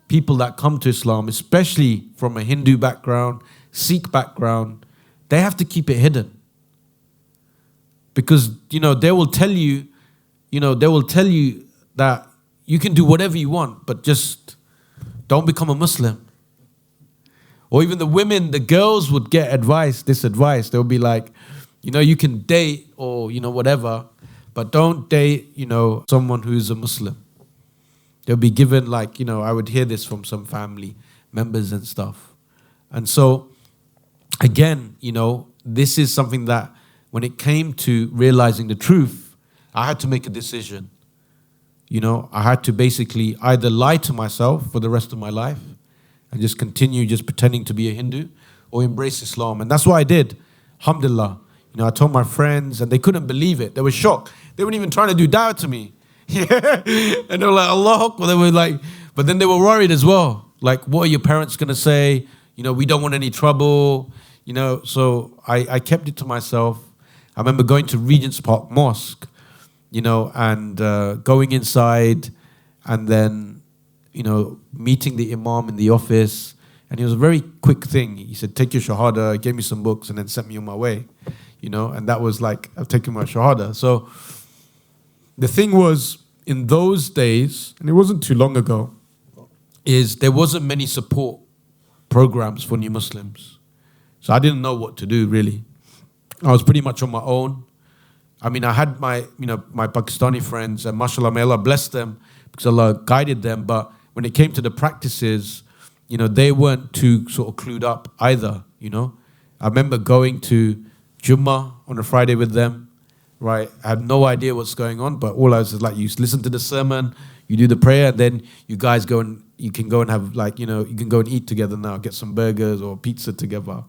people that come to Islam, especially from a Hindu background, Sikh background, they have to keep it hidden. Because, they will tell you, that you can do whatever you want, but just don't become a Muslim. Or even the women, the girls would get this advice. They'll be like, you can date or, whatever, but don't date, someone who's a Muslim. They'll be given I would hear this from some family members and stuff. And so, again, this is something that when it came to realizing the truth, I had to make a decision. I had to basically either lie to myself for the rest of my life and just continue just pretending to be a Hindu or embrace Islam. And that's what I did. Alhamdulillah. I told my friends and they couldn't believe it. They were shocked. They weren't even trying to do da'wah to me. Yeah. And they were like, Allah Akbar. They were like, but then they were worried as well. Like, what are your parents going to say? We don't want any trouble. So I kept it to myself. I remember going to Regent's Park Mosque, and going inside and then, meeting the Imam in the office. And it was a very quick thing. He said, take your shahada, gave me some books and then sent me on my way, and that was like, I've taken my shahada. So the thing was, in those days, and it wasn't too long ago, is there wasn't many support programs for new Muslims. So I didn't know what to do, really. I was pretty much on my own. I mean, I had my Pakistani friends, and mashallah, may Allah bless them, because Allah guided them. But when it came to the practices, they weren't too sort of clued up either, I remember going to Jummah on a Friday with them, right? I had no idea what's going on, but all I was like, you listen to the sermon, you do the prayer, and then you guys go and you can go and have you can go and eat together now, get some burgers or pizza together.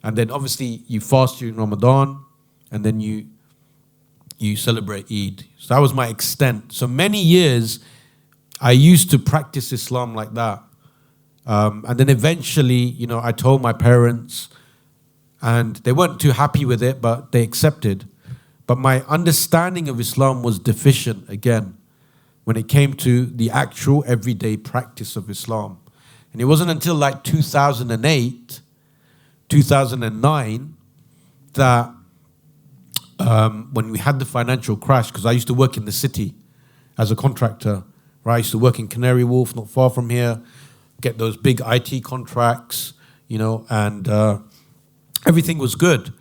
And then obviously you fast during Ramadan, and then you celebrate Eid. So that was my extent. So many years I used to practice Islam like that. And then eventually, I told my parents, and they weren't too happy with it, but they accepted. But my understanding of Islam was deficient again when it came to the actual everyday practice of Islam. And it wasn't until 2008, 2009 that when we had the financial crash, because I used to work in the city as a contractor, right? I used to work in Canary Wharf, not far from here, get those big IT contracts, and everything was good.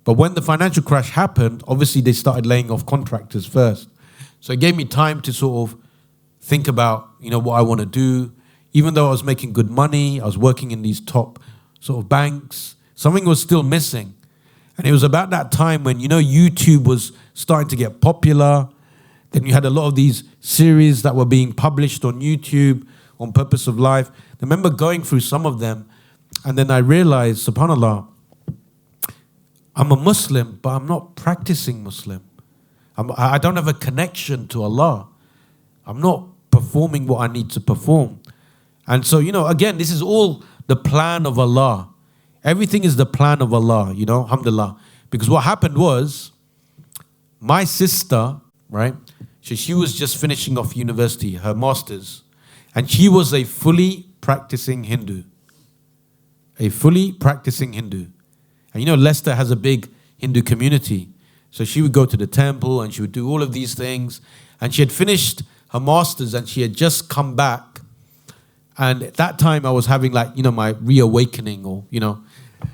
But when the financial crash happened, obviously they started laying off contractors first. So it gave me time to sort of think about, what I want to do. Even though I was making good money, I was working in these top sort of banks, something was still missing. And it was about that time when, YouTube was starting to get popular. Then you had a lot of these series that were being published on YouTube on Purpose of Life. I remember going through some of them, and then I realized, subhanAllah, I'm a Muslim, but I'm not practicing Muslim. I don't have a connection to Allah. I'm not performing what I need to perform. And so, again, this is all the plan of Allah. Everything is the plan of Allah, alhamdulillah. Because what happened was, my sister, right, she was just finishing off university, her master's, and she was a fully practicing Hindu. A fully practicing Hindu. And Leicester has a big Hindu community. So she would go to the temple and she would do all of these things. And she had finished her master's and she had just come back. And at that time I was having my reawakening or,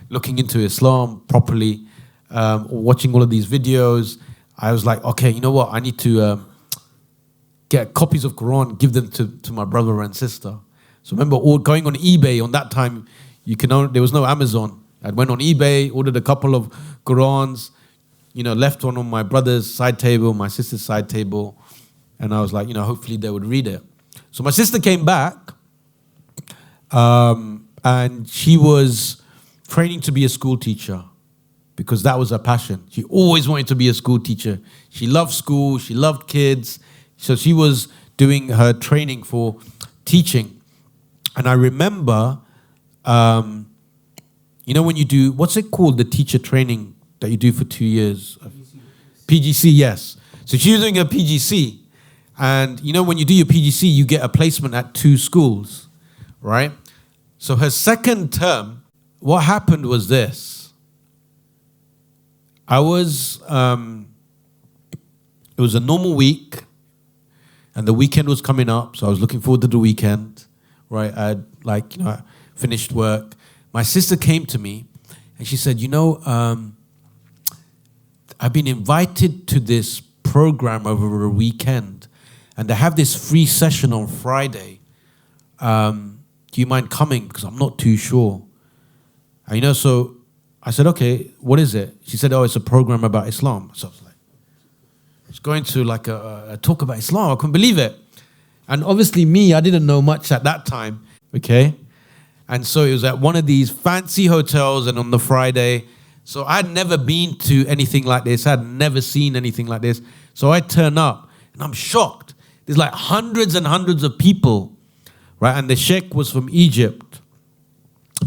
looking into Islam properly, or watching all of these videos. I was like, okay, you know what? I need to get copies of Quran, give them to my brother and sister. So remember going on eBay on that time, there was no Amazon. I went on eBay, ordered a couple of Qurans, left one on my brother's side table, my sister's side table. And I was like, hopefully they would read it. So my sister came back, and she was training to be a school teacher because that was her passion. She always wanted to be a school teacher. She loved school, she loved kids. So she was doing her training for teaching. And I remember, when you do, what's it called, the teacher training that you do for 2 years? PGC, yes. So she was doing her PGC. And, when you do your PGC, you get a placement at 2 schools, right? So her second term, what happened was this. It was a normal week, and the weekend was coming up, so I was looking forward to the weekend, right? I finished work. My sister came to me, and she said, I've been invited to this program over a weekend, and they have this free session on Friday. Do you mind coming? Because I'm not too sure. And so I said, okay, what is it? She said, it's a program about Islam. So I was like, it's going to a talk about Islam. I couldn't believe it. And obviously I didn't know much at that time, okay? And so it was at one of these fancy hotels and on the Friday. So I'd never been to anything like this. I'd never seen anything like this. So I turn up and I'm shocked. There's hundreds and hundreds of people, right? And the sheikh was from Egypt.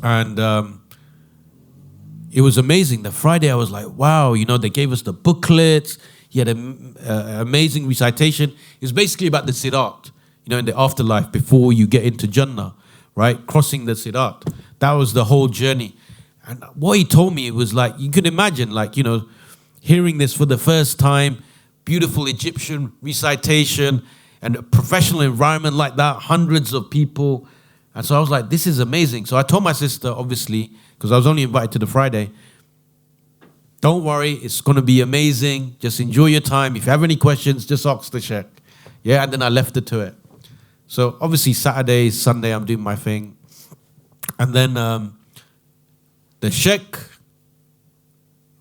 And it was amazing. The Friday I was like, wow, they gave us the booklets. He had an amazing recitation. It was basically about the Sirat, in the afterlife before you get into Jannah, right? Crossing the Sirat. That was the whole journey. And what he told me, it was you could imagine, hearing this for the first time, beautiful Egyptian recitation and a professional environment like that, hundreds of people. And so I was like, this is amazing. So I told my sister, obviously, because I was only invited to the Friday, don't worry, it's going to be amazing. Just enjoy your time. If you have any questions, just ask the sheikh. Yeah, and then I left her to it. So obviously Saturday, Sunday, I'm doing my thing. And then the sheikh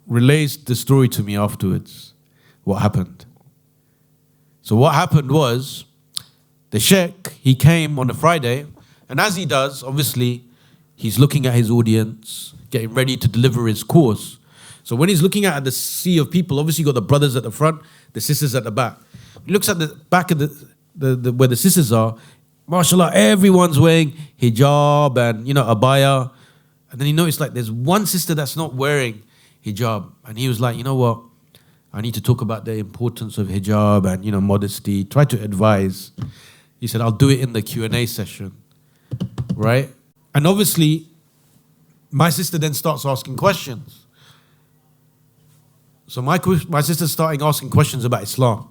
relays the story to me afterwards, what happened. So what happened was, the sheikh, he came on a Friday, and as he does, obviously, he's looking at his audience, getting ready to deliver his course. So when he's looking at the sea of people, obviously you've got the brothers at the front, the sisters at the back. He looks at the back of the where the sisters are. MashaAllah, everyone's wearing hijab and, abaya. And then he noticed there's one sister that's not wearing hijab. And he was like, you know what? I need to talk about the importance of hijab and, modesty. Try to advise. He said, I'll do it in the Q&A session. Right? And obviously, my sister then starts asking questions. So my sister's starting asking questions about Islam.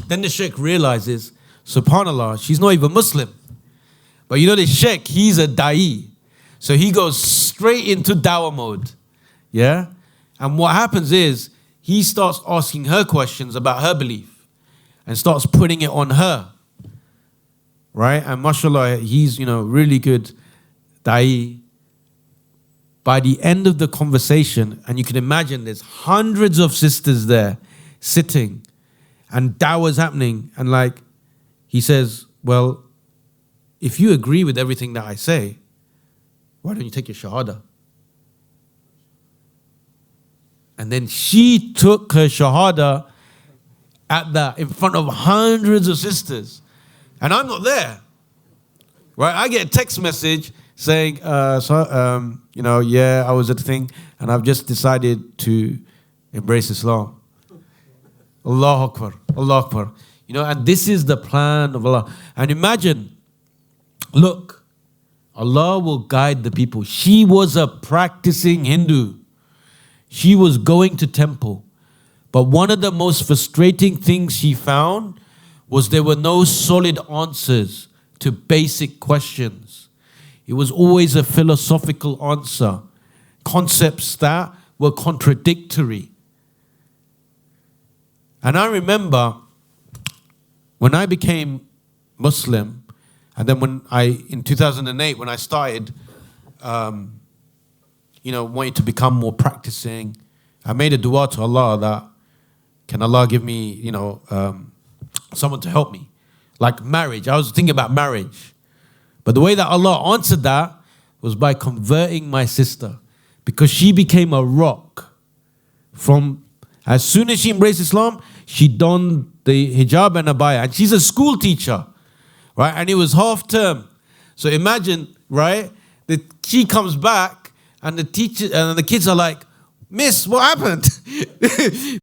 Then the sheikh realizes, subhanAllah, she's not even Muslim. But the sheikh, he's a da'i. So he goes straight into dawah mode. Yeah? And what happens is, he starts asking her questions about her belief and starts putting it on her. Right? And mashallah, he's, really good da'i. By the end of the conversation, and you can imagine there's hundreds of sisters there sitting and dawah's happening. And he says, well, if you agree with everything that I say, why don't you take your shahada? And then she took her shahada in front of hundreds of sisters. And I'm not there. Right? I get a text message saying, I was at the thing and I've just decided to embrace Islam. Allahu Akbar, Allahu Akbar. And this is the plan of Allah. And imagine, look, Allah will guide the people. She was a practicing Hindu. She was going to temple. But one of the most frustrating things she found was there were no solid answers to basic questions. It was always a philosophical answer. Concepts that were contradictory. And I remember when I became Muslim, and then in 2008, when I started, wanting to become more practicing, I made a dua to Allah that, can Allah give me, someone to help me? Like marriage. I was thinking about marriage. But the way that Allah answered that was by converting my sister, because she became a rock. As soon as she embraced Islam, she donned the hijab and abaya. And she's a school teacher, right? And it was half term. So imagine, right? She comes back and the teacher and the kids are like, Miss, what happened?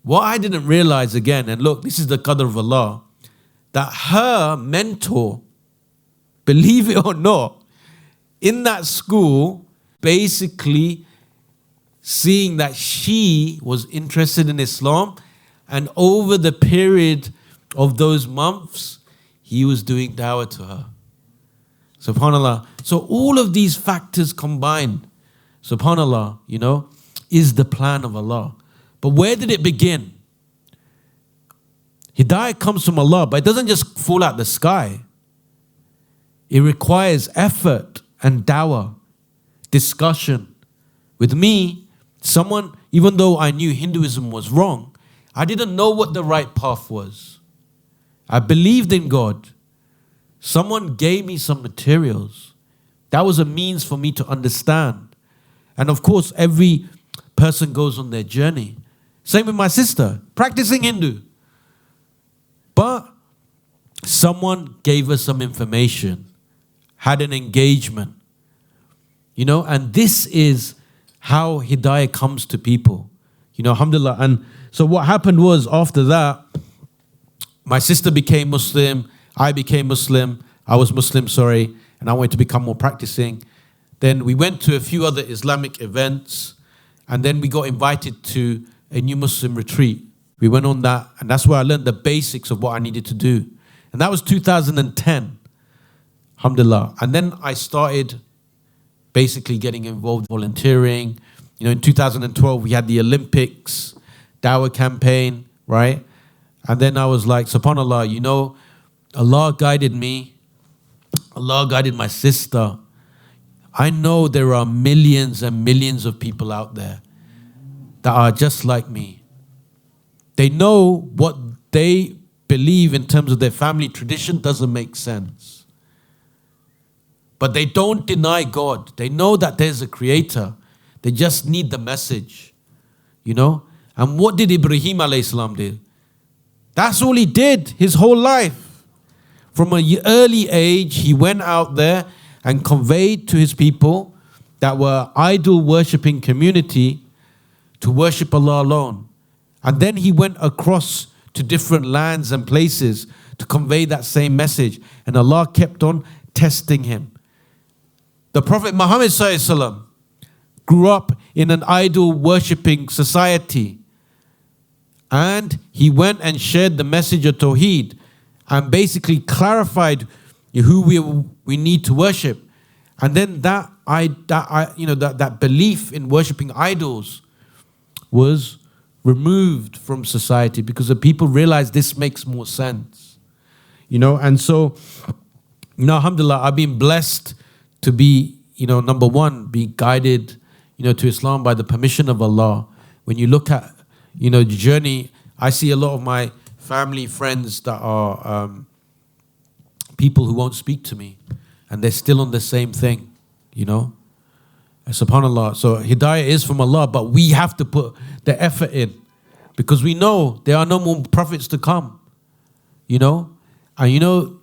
What I didn't realize again, and look, this is the qadr of Allah, that her mentor, believe it or not, in that school, basically seeing that she was interested in Islam, and over the period of those months, he was doing dawah to her. SubhanAllah. So all of these factors combined, SubhanAllah, is the plan of Allah. But where did it begin? Hidayah comes from Allah, but it doesn't just fall out the sky. It requires effort and dawah, discussion. With me, even though I knew Hinduism was wrong, I didn't know what the right path was. I believed in God. Someone gave me some materials. That was a means for me to understand. And of course, every person goes on their journey. Same with my sister, practicing Hindu. But someone gave us some information, had an engagement, and this is how Hidayah comes to people, alhamdulillah. And so what happened was, after that, my sister became Muslim, I became Muslim, I was Muslim, and I wanted to become more practicing. Then we went to a few other Islamic events, and then we got invited to a new Muslim retreat. We went on that, and that's where I learned the basics of what I needed to do. And that was 2010, alhamdulillah. And then I started basically getting involved, volunteering. In 2012, we had the Olympics, Dawah campaign, right? And then I was like, subhanAllah, Allah guided me. Allah guided my sister. I know there are millions and millions of people out there that are just like me. They know what they believe in terms of their family tradition doesn't make sense. But they don't deny God. They know that there's a creator. They just need the message, And what did Ibrahim alayhi salam do? That's all he did his whole life. From an early age, he went out there and conveyed to his people that were idol-worshipping community to worship Allah alone. And then he went across to different lands and places to convey that same message. And Allah kept on testing him. The Prophet Muhammad ﷺ grew up in an idol-worshipping society. And he went and shared the message of tawhid and basically clarified who we need to worship. And then that belief in worshipping idols was removed from society because the people realize this makes more sense. And so, alhamdulillah, I've been blessed to be, number one, be guided, to Islam by the permission of Allah. When you look at, the journey, I see a lot of my family, friends that are people who won't speak to me, and they're still on the same thing, SubhanAllah. So hidayah is from Allah, but we have to put the effort in because we know there are no more prophets to come, And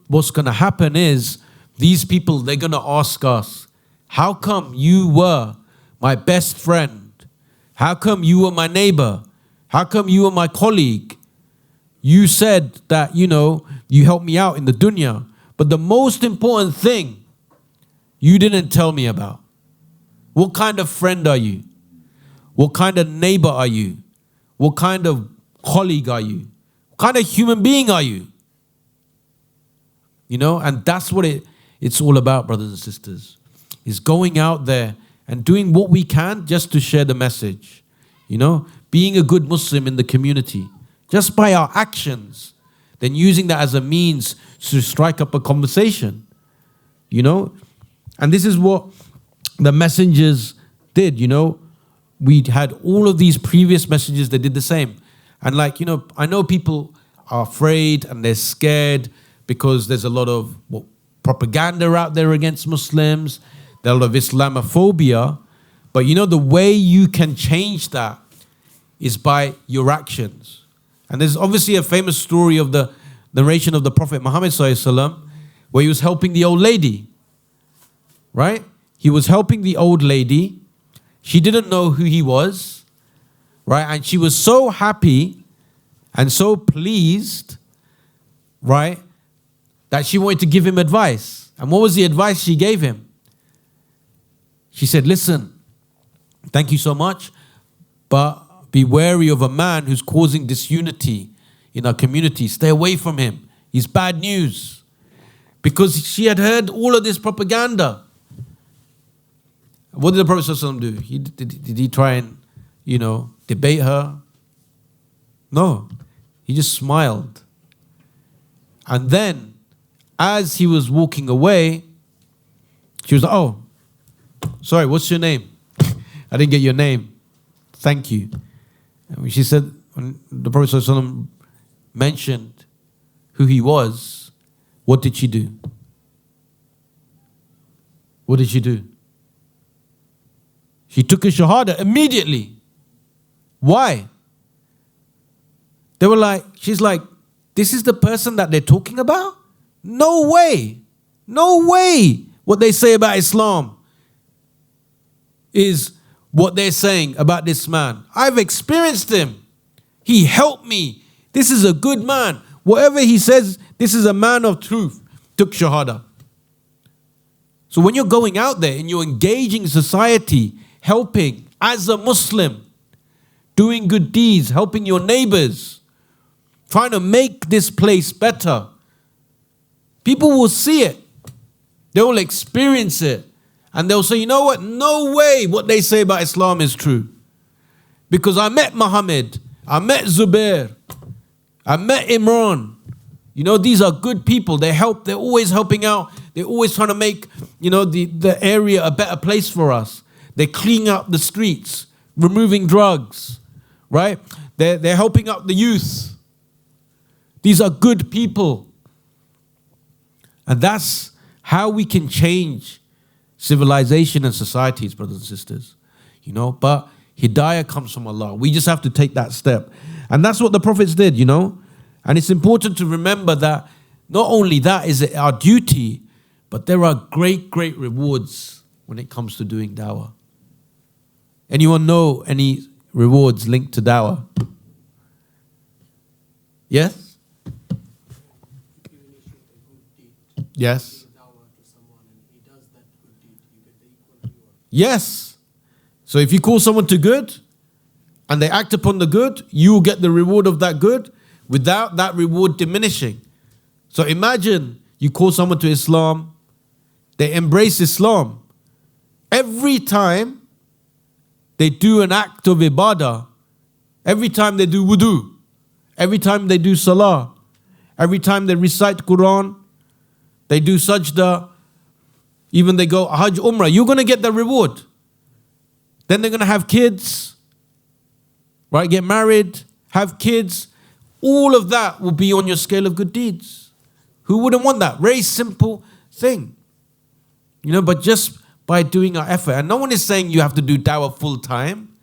what's going to happen is these people, they're going to ask us, how come you were my best friend? How come you were my neighbor? How come you were my colleague? You said that, you helped me out in the dunya. But the most important thing, you didn't tell me about. What kind of friend are you? What kind of neighbor are you? What kind of colleague are you? What kind of human being are you? And that's what it's all about, brothers and sisters. Is going out there and doing what we can just to share the message. Being a good Muslim in the community. Just by our actions. Then using that as a means to strike up a conversation. And this is what the messengers did, We had all of these previous messages that did the same. And I know people are afraid and they're scared because there's a lot of propaganda out there against Muslims. There's a lot of Islamophobia. But the way you can change that is by your actions. And there's obviously a famous story of the narration of the Prophet Muhammad ﷺ where he was helping the old lady. Right? He was helping the old lady. She didn't know who he was. Right? And she was so happy and so pleased, right, that she wanted to give him advice. And what was the advice she gave him? She said, listen, thank you so much, but be wary of a man who's causing disunity in our community. Stay away from him. He's bad news. Because she had heard all of this propaganda. What did the Prophet ﷺ do? Did he try and, debate her? No. He just smiled. And then, as he was walking away, she was like, oh, sorry, what's your name? I didn't get your name. Thank you. And when she said, when the Prophet ﷺ mentioned who he was, what did she do? What did she do? She took a shahada immediately. Why? They were like, she's like, this is the person that they're talking about? No way. No way. What they say about Islam is what they're saying about this man. I've experienced him. He helped me. This is a good man. Whatever he says, this is a man of truth. Took shahada. So when you're going out there and you're engaging society, helping as a Muslim, doing good deeds, helping your neighbors, trying to make this place better, people will see it. They will experience it. And they'll say, you know what? No way what they say about Islam is true. Because I met Muhammad, I met Zubair, I met Imran. These are good people. They're always helping out. They're always trying to make, the area a better place for us. They're cleaning up the streets, removing drugs, right? They're helping out the youth. These are good people. And that's how we can change civilization and societies, brothers and sisters. But hidayah comes from Allah. We just have to take that step. And that's what the prophets did, And it's important to remember that not only that is it our duty, but there are great, great rewards when it comes to doing dawah. Anyone know any rewards linked to dawah? Yes? If you initiate a good deed, Yes. give dawah to someone and he does that good deed, you get the equal reward. Yes. So if you call someone to good and they act upon the good, you will get the reward of that good without that reward diminishing. So imagine you call someone to Islam, they embrace Islam. Every time they do an act of ibadah, Every time they do wudu, every time they do salah, every time they recite Quran, they do sajda, even they go Hajj Umrah, you're going to get the reward. Then they're going to have kids, right? Get married, have kids. All of that will be on your scale of good deeds. Who wouldn't want that? Very simple thing. But just by doing our effort. And no one is saying you have to do dawah full time.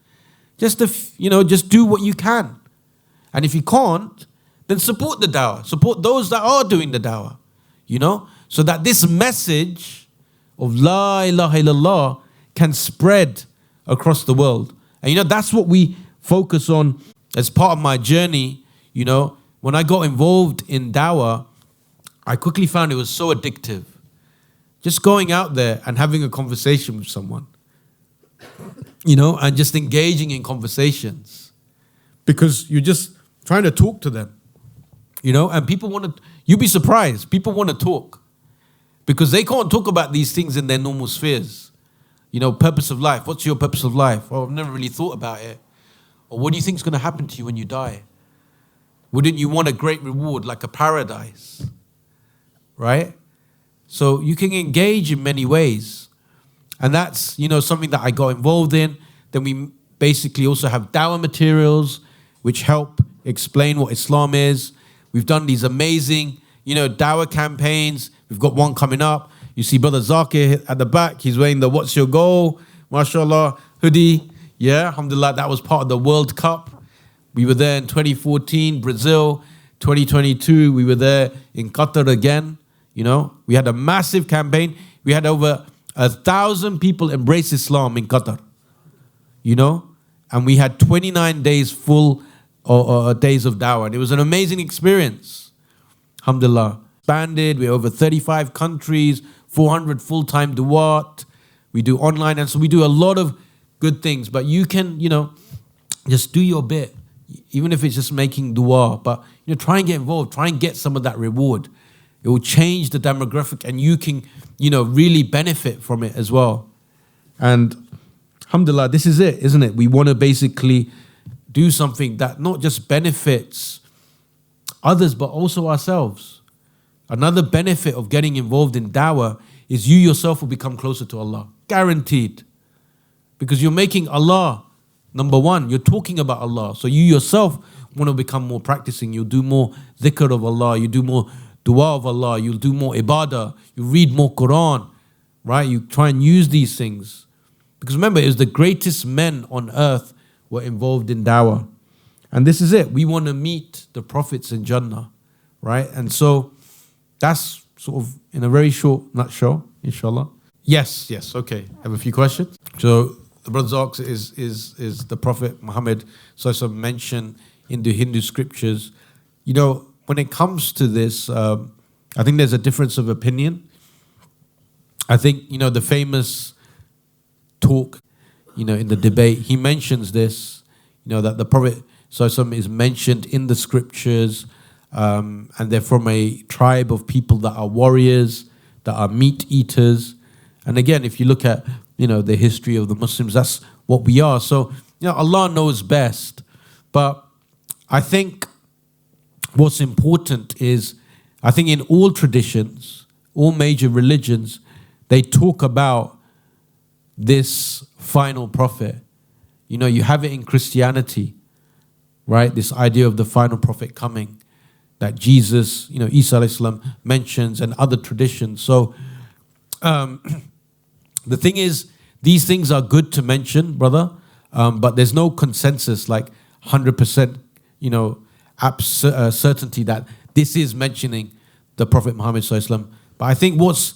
Just do what you can. And if you can't, then support the dawah. Support those that are doing the dawah. So that this message of La ilaha illallah can spread across the world. And that's what we focus on as part of my journey. When I got involved in dawah, I quickly found it was so addictive. Just going out there and having a conversation with someone, and just engaging in conversations. Because you're just trying to talk to them, and people want to, you'd be surprised, people want to talk. Because they can't talk about these things in their normal spheres. Purpose of life. What's your purpose of life? Oh, I've never really thought about it. Or what do you think is going to happen to you when you die? Wouldn't you want a great reward like a paradise? Right? So you can engage in many ways. And that's, something that I got involved in. Then we basically also have dawah materials which help explain what Islam is. We've done these amazing, dawah campaigns. We've got one coming up. You see Brother Zakir at the back. He's wearing the What's Your Goal, mashallah, hoodie. Yeah, alhamdulillah, that was part of the World Cup. We were there in 2014, Brazil. 2022, we were there in Qatar again. We had a massive campaign. We had over 1,000 people embrace Islam in Qatar. And we had 29 days full days of dawah. And it was an amazing experience. Alhamdulillah. Expanded, we're over 35 countries, 400 full-time duwat. We do online, and so we do a lot of good things. But you can, just do your bit, even if it's just making dua. But try and get involved, try and get some of that reward. It will change the demographic, and you can, really benefit from it as well. And alhamdulillah, this is it, isn't it? We want to basically do something that not just benefits others, but also ourselves. Another benefit of getting involved in dawah is you yourself will become closer to Allah. Guaranteed. Because you're making Allah number one. You're talking about Allah. So you yourself want to become more practicing. You'll do more dhikr of Allah. You do more dua of Allah. You'll do more ibadah. You read more Quran. Right? You try and use these things. Because remember, it was the greatest men on earth were involved in dawah. And this is it. We want to meet the prophets in Jannah. Right? And so that's sort of in a very short nutshell, inshallah. Yes, okay. I have a few questions. So the brother's ask is the Prophet Muhammad mentioned in the Hindu scriptures. When it comes to this, I think there's a difference of opinion. I think, the famous talk, in the debate, he mentions this, that the Prophet is mentioned in the scriptures. And they're from a tribe of people that are warriors, that are meat eaters. And again, if you look at, the history of the Muslims, that's what we are. So, Allah knows best. But I think what's important is, I think in all traditions, all major religions, they talk about this final prophet. You have it in Christianity, right? This idea of the final prophet coming. That Jesus, Isa alayhi salam mentions, and other traditions. So the thing is, these things are good to mention, brother, but there's no consensus, like 100%, certainty that this is mentioning the Prophet Muhammad sallallahu alaihi wasallam. But I think what's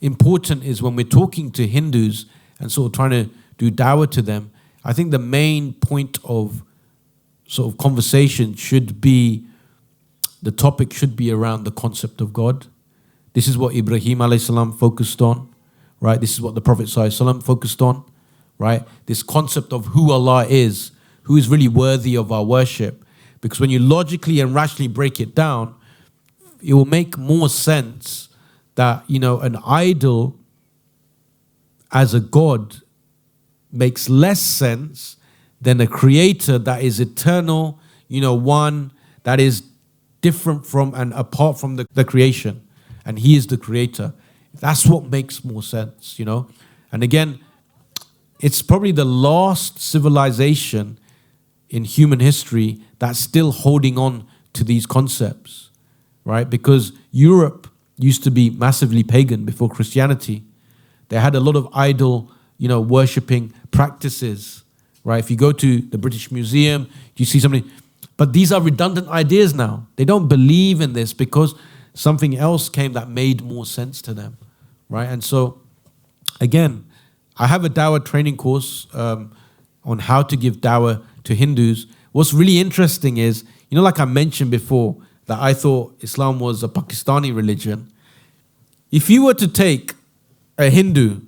important is when we're talking to Hindus and sort of trying to do dawah to them, I think the main point of sort of conversation should be, the topic should be around the concept of God. This is what Ibrahim alayhi salam focused on, right? This is what the Prophet sallallahu alaihi wasallam focused on, right? This concept of who Allah is, who is really worthy of our worship. Because when you logically and rationally break it down, it will make more sense that, an idol as a God makes less sense than a creator that is eternal, one that is different from and apart from the creation. And he is the creator. That's what makes more sense, And again, it's probably the last civilization in human history that's still holding on to these concepts, right? Because Europe used to be massively pagan before Christianity. They had a lot of idol, worshipping practices, right? If you go to the British Museum, you see something. But these are redundant ideas now. They don't believe in this because something else came that made more sense to them, right? And so, again, I have a Dawah training course on how to give Dawah to Hindus. What's really interesting is, like I mentioned before, that I thought Islam was a Pakistani religion. If you were to take a Hindu,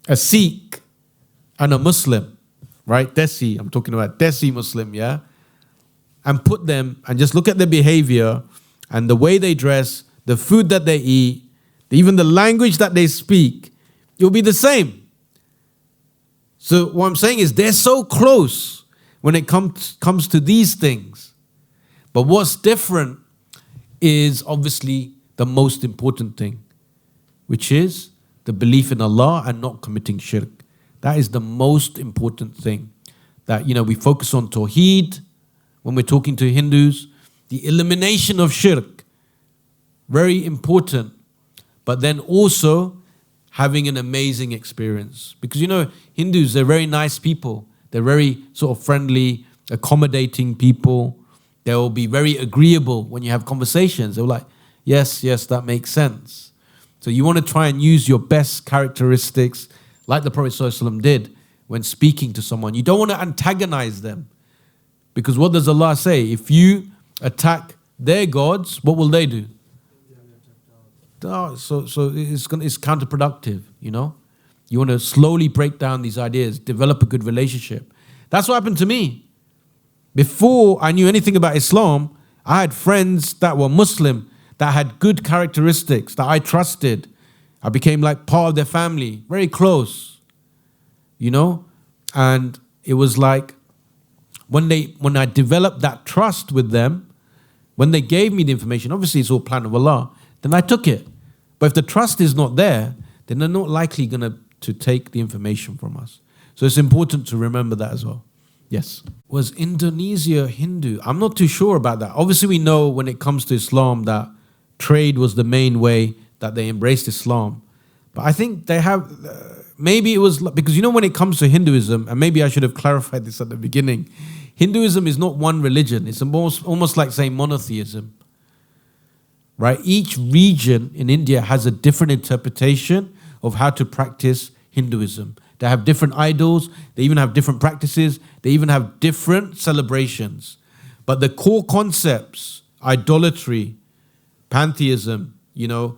a Sikh, and a Muslim, right? Desi, I'm talking about Desi Muslim, yeah? And put them and just look at their behavior and the way they dress, the food that they eat, even the language that they speak, it will be the same. So what I'm saying is they're so close when it comes to these things. But what's different is obviously the most important thing, which is the belief in Allah and not committing shirk. That is the most important thing. That, we focus on tawhid when we're talking to Hindus. The elimination of shirk, very important. But then also having an amazing experience. Because, Hindus, they're very nice people. They're very sort of friendly, accommodating people. They'll be very agreeable when you have conversations. They're like, yes, that makes sense. So you want to try and use your best characteristics, like the Prophet ﷺ did when speaking to someone. You don't want to antagonize them. Because what does Allah say? If you attack their gods, what will they do? So it's counterproductive, You want to slowly break down these ideas, develop a good relationship. That's what happened to me. Before I knew anything about Islam, I had friends that were Muslim, that had good characteristics, that I trusted. I became like part of their family, very close, And it was like, when I developed that trust with them, when they gave me the information, obviously it's all plan of Allah, then I took it. But if the trust is not there, then they're not likely going to take the information from us. So it's important to remember that as well. Yes. Was Indonesia Hindu? I'm not too sure about that. Obviously we know when it comes to Islam that trade was the main way that they embraced Islam. But I think they have, maybe it was, because when it comes to Hinduism, and maybe I should have clarified this at the beginning, Hinduism is not one religion. It's almost like saying monotheism. Right? Each region in India has a different interpretation of how to practice Hinduism. They have different idols. They even have different practices. They even have different celebrations. But the core concepts, idolatry, pantheism, the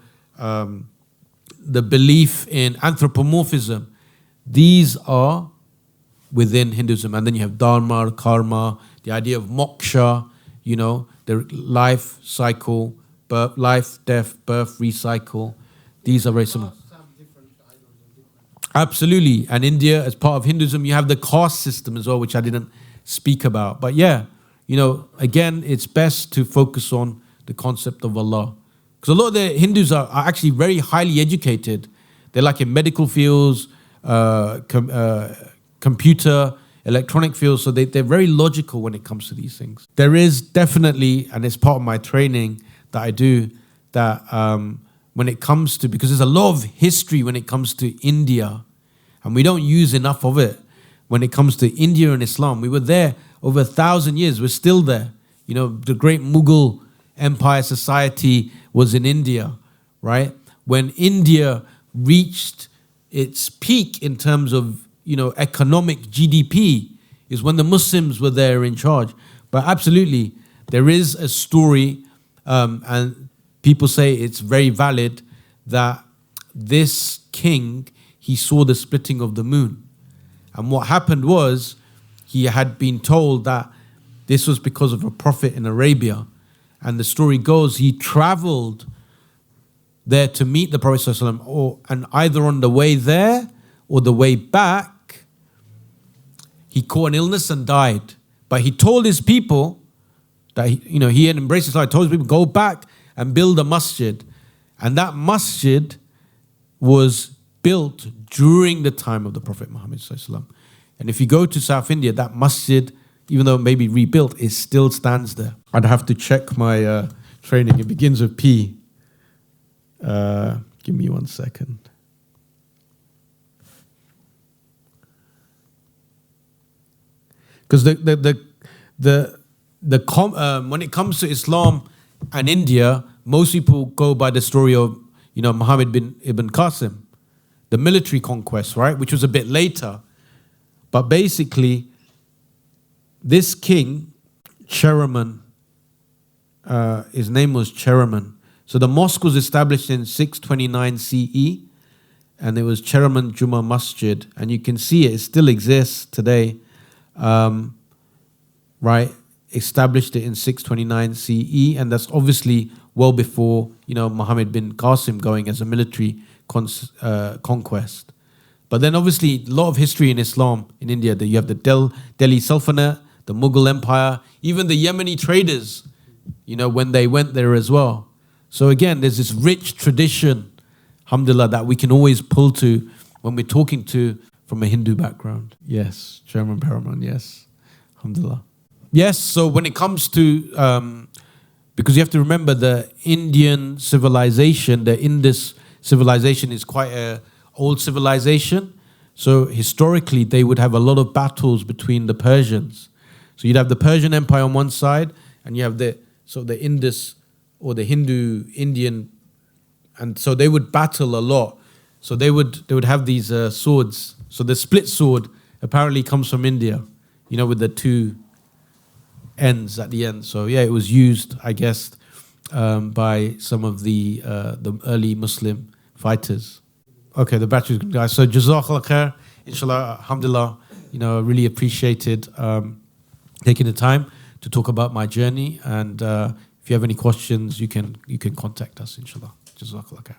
belief in anthropomorphism, these are within Hinduism. And then you have dharma, karma, the idea of moksha, the life cycle, birth, life, death, birth, recycle. These are very similar. Absolutely. And India, as part of Hinduism, you have the caste system as well, which I didn't speak about. But yeah, again, it's best to focus on the concept of Allah. Because a lot of the Hindus are actually very highly educated. They're like in medical fields, computer, electronic fields. So they're very logical when it comes to these things. There is definitely, and it's part of my training that I do, that when it comes to, because there's a lot of history when it comes to India, and we don't use enough of it when it comes to India and Islam. We were there over 1,000 years. We're still there. The great Mughal Empire society was in India, right? When India reached its peak in terms of, economic GDP is when the Muslims were there in charge. But absolutely, there is a story, and people say it's very valid, that this king, he saw the splitting of the moon. And what happened was, he had been told that this was because of a prophet in Arabia. And the story goes, he traveled there to meet the Prophet ﷺ, and either on the way there or the way back, he caught an illness and died. But he told his people that he had embraced Islam. He told his people, go back and build a masjid. And that masjid was built during the time of the Prophet Muhammad ﷺ. And if you go to South India, that masjid, even though it may be rebuilt, it still stands there. I'd have to check my training. It begins with P. Give me 1 second. Because when it comes to Islam and India, most people go by the story of Muhammad ibn Qasim, the military conquest, right, which was a bit later. But basically, this king, Cheraman, his name was Cheraman. So the mosque was established in 629 CE, and it was Cheraman Juma Masjid, and you can see it still exists today. Right, established it in 629 CE, and that's obviously well before Muhammad bin Qasim going as a military conquest. But then obviously a lot of history in Islam in India. You have the Delhi Sultanate, the Mughal Empire, even the Yemeni traders, when they went there as well. So again, there's this rich tradition, alhamdulillah, that we can always pull to when we're talking to from a Hindu background. Yes, Chairman Paraman, yes, alhamdulillah. Yes, so when it comes to, because you have to remember the Indian civilization, the Indus civilization is quite an old civilization. So historically, they would have a lot of battles between the Persians. So you'd have the Persian Empire on one side, and you have the Indus or the Hindu Indian, and so they would battle a lot. So they would have these swords. So the split sword apparently comes from India, with the two ends at the end. So yeah, it was used, I guess, by some of the early Muslim fighters. Okay, the battery's good, guys. So Jazakallah khair, inshallah, alhamdulillah. I really appreciated taking the time to talk about my journey. And if you have any questions, you can contact us, inshallah. Jazakallah khair.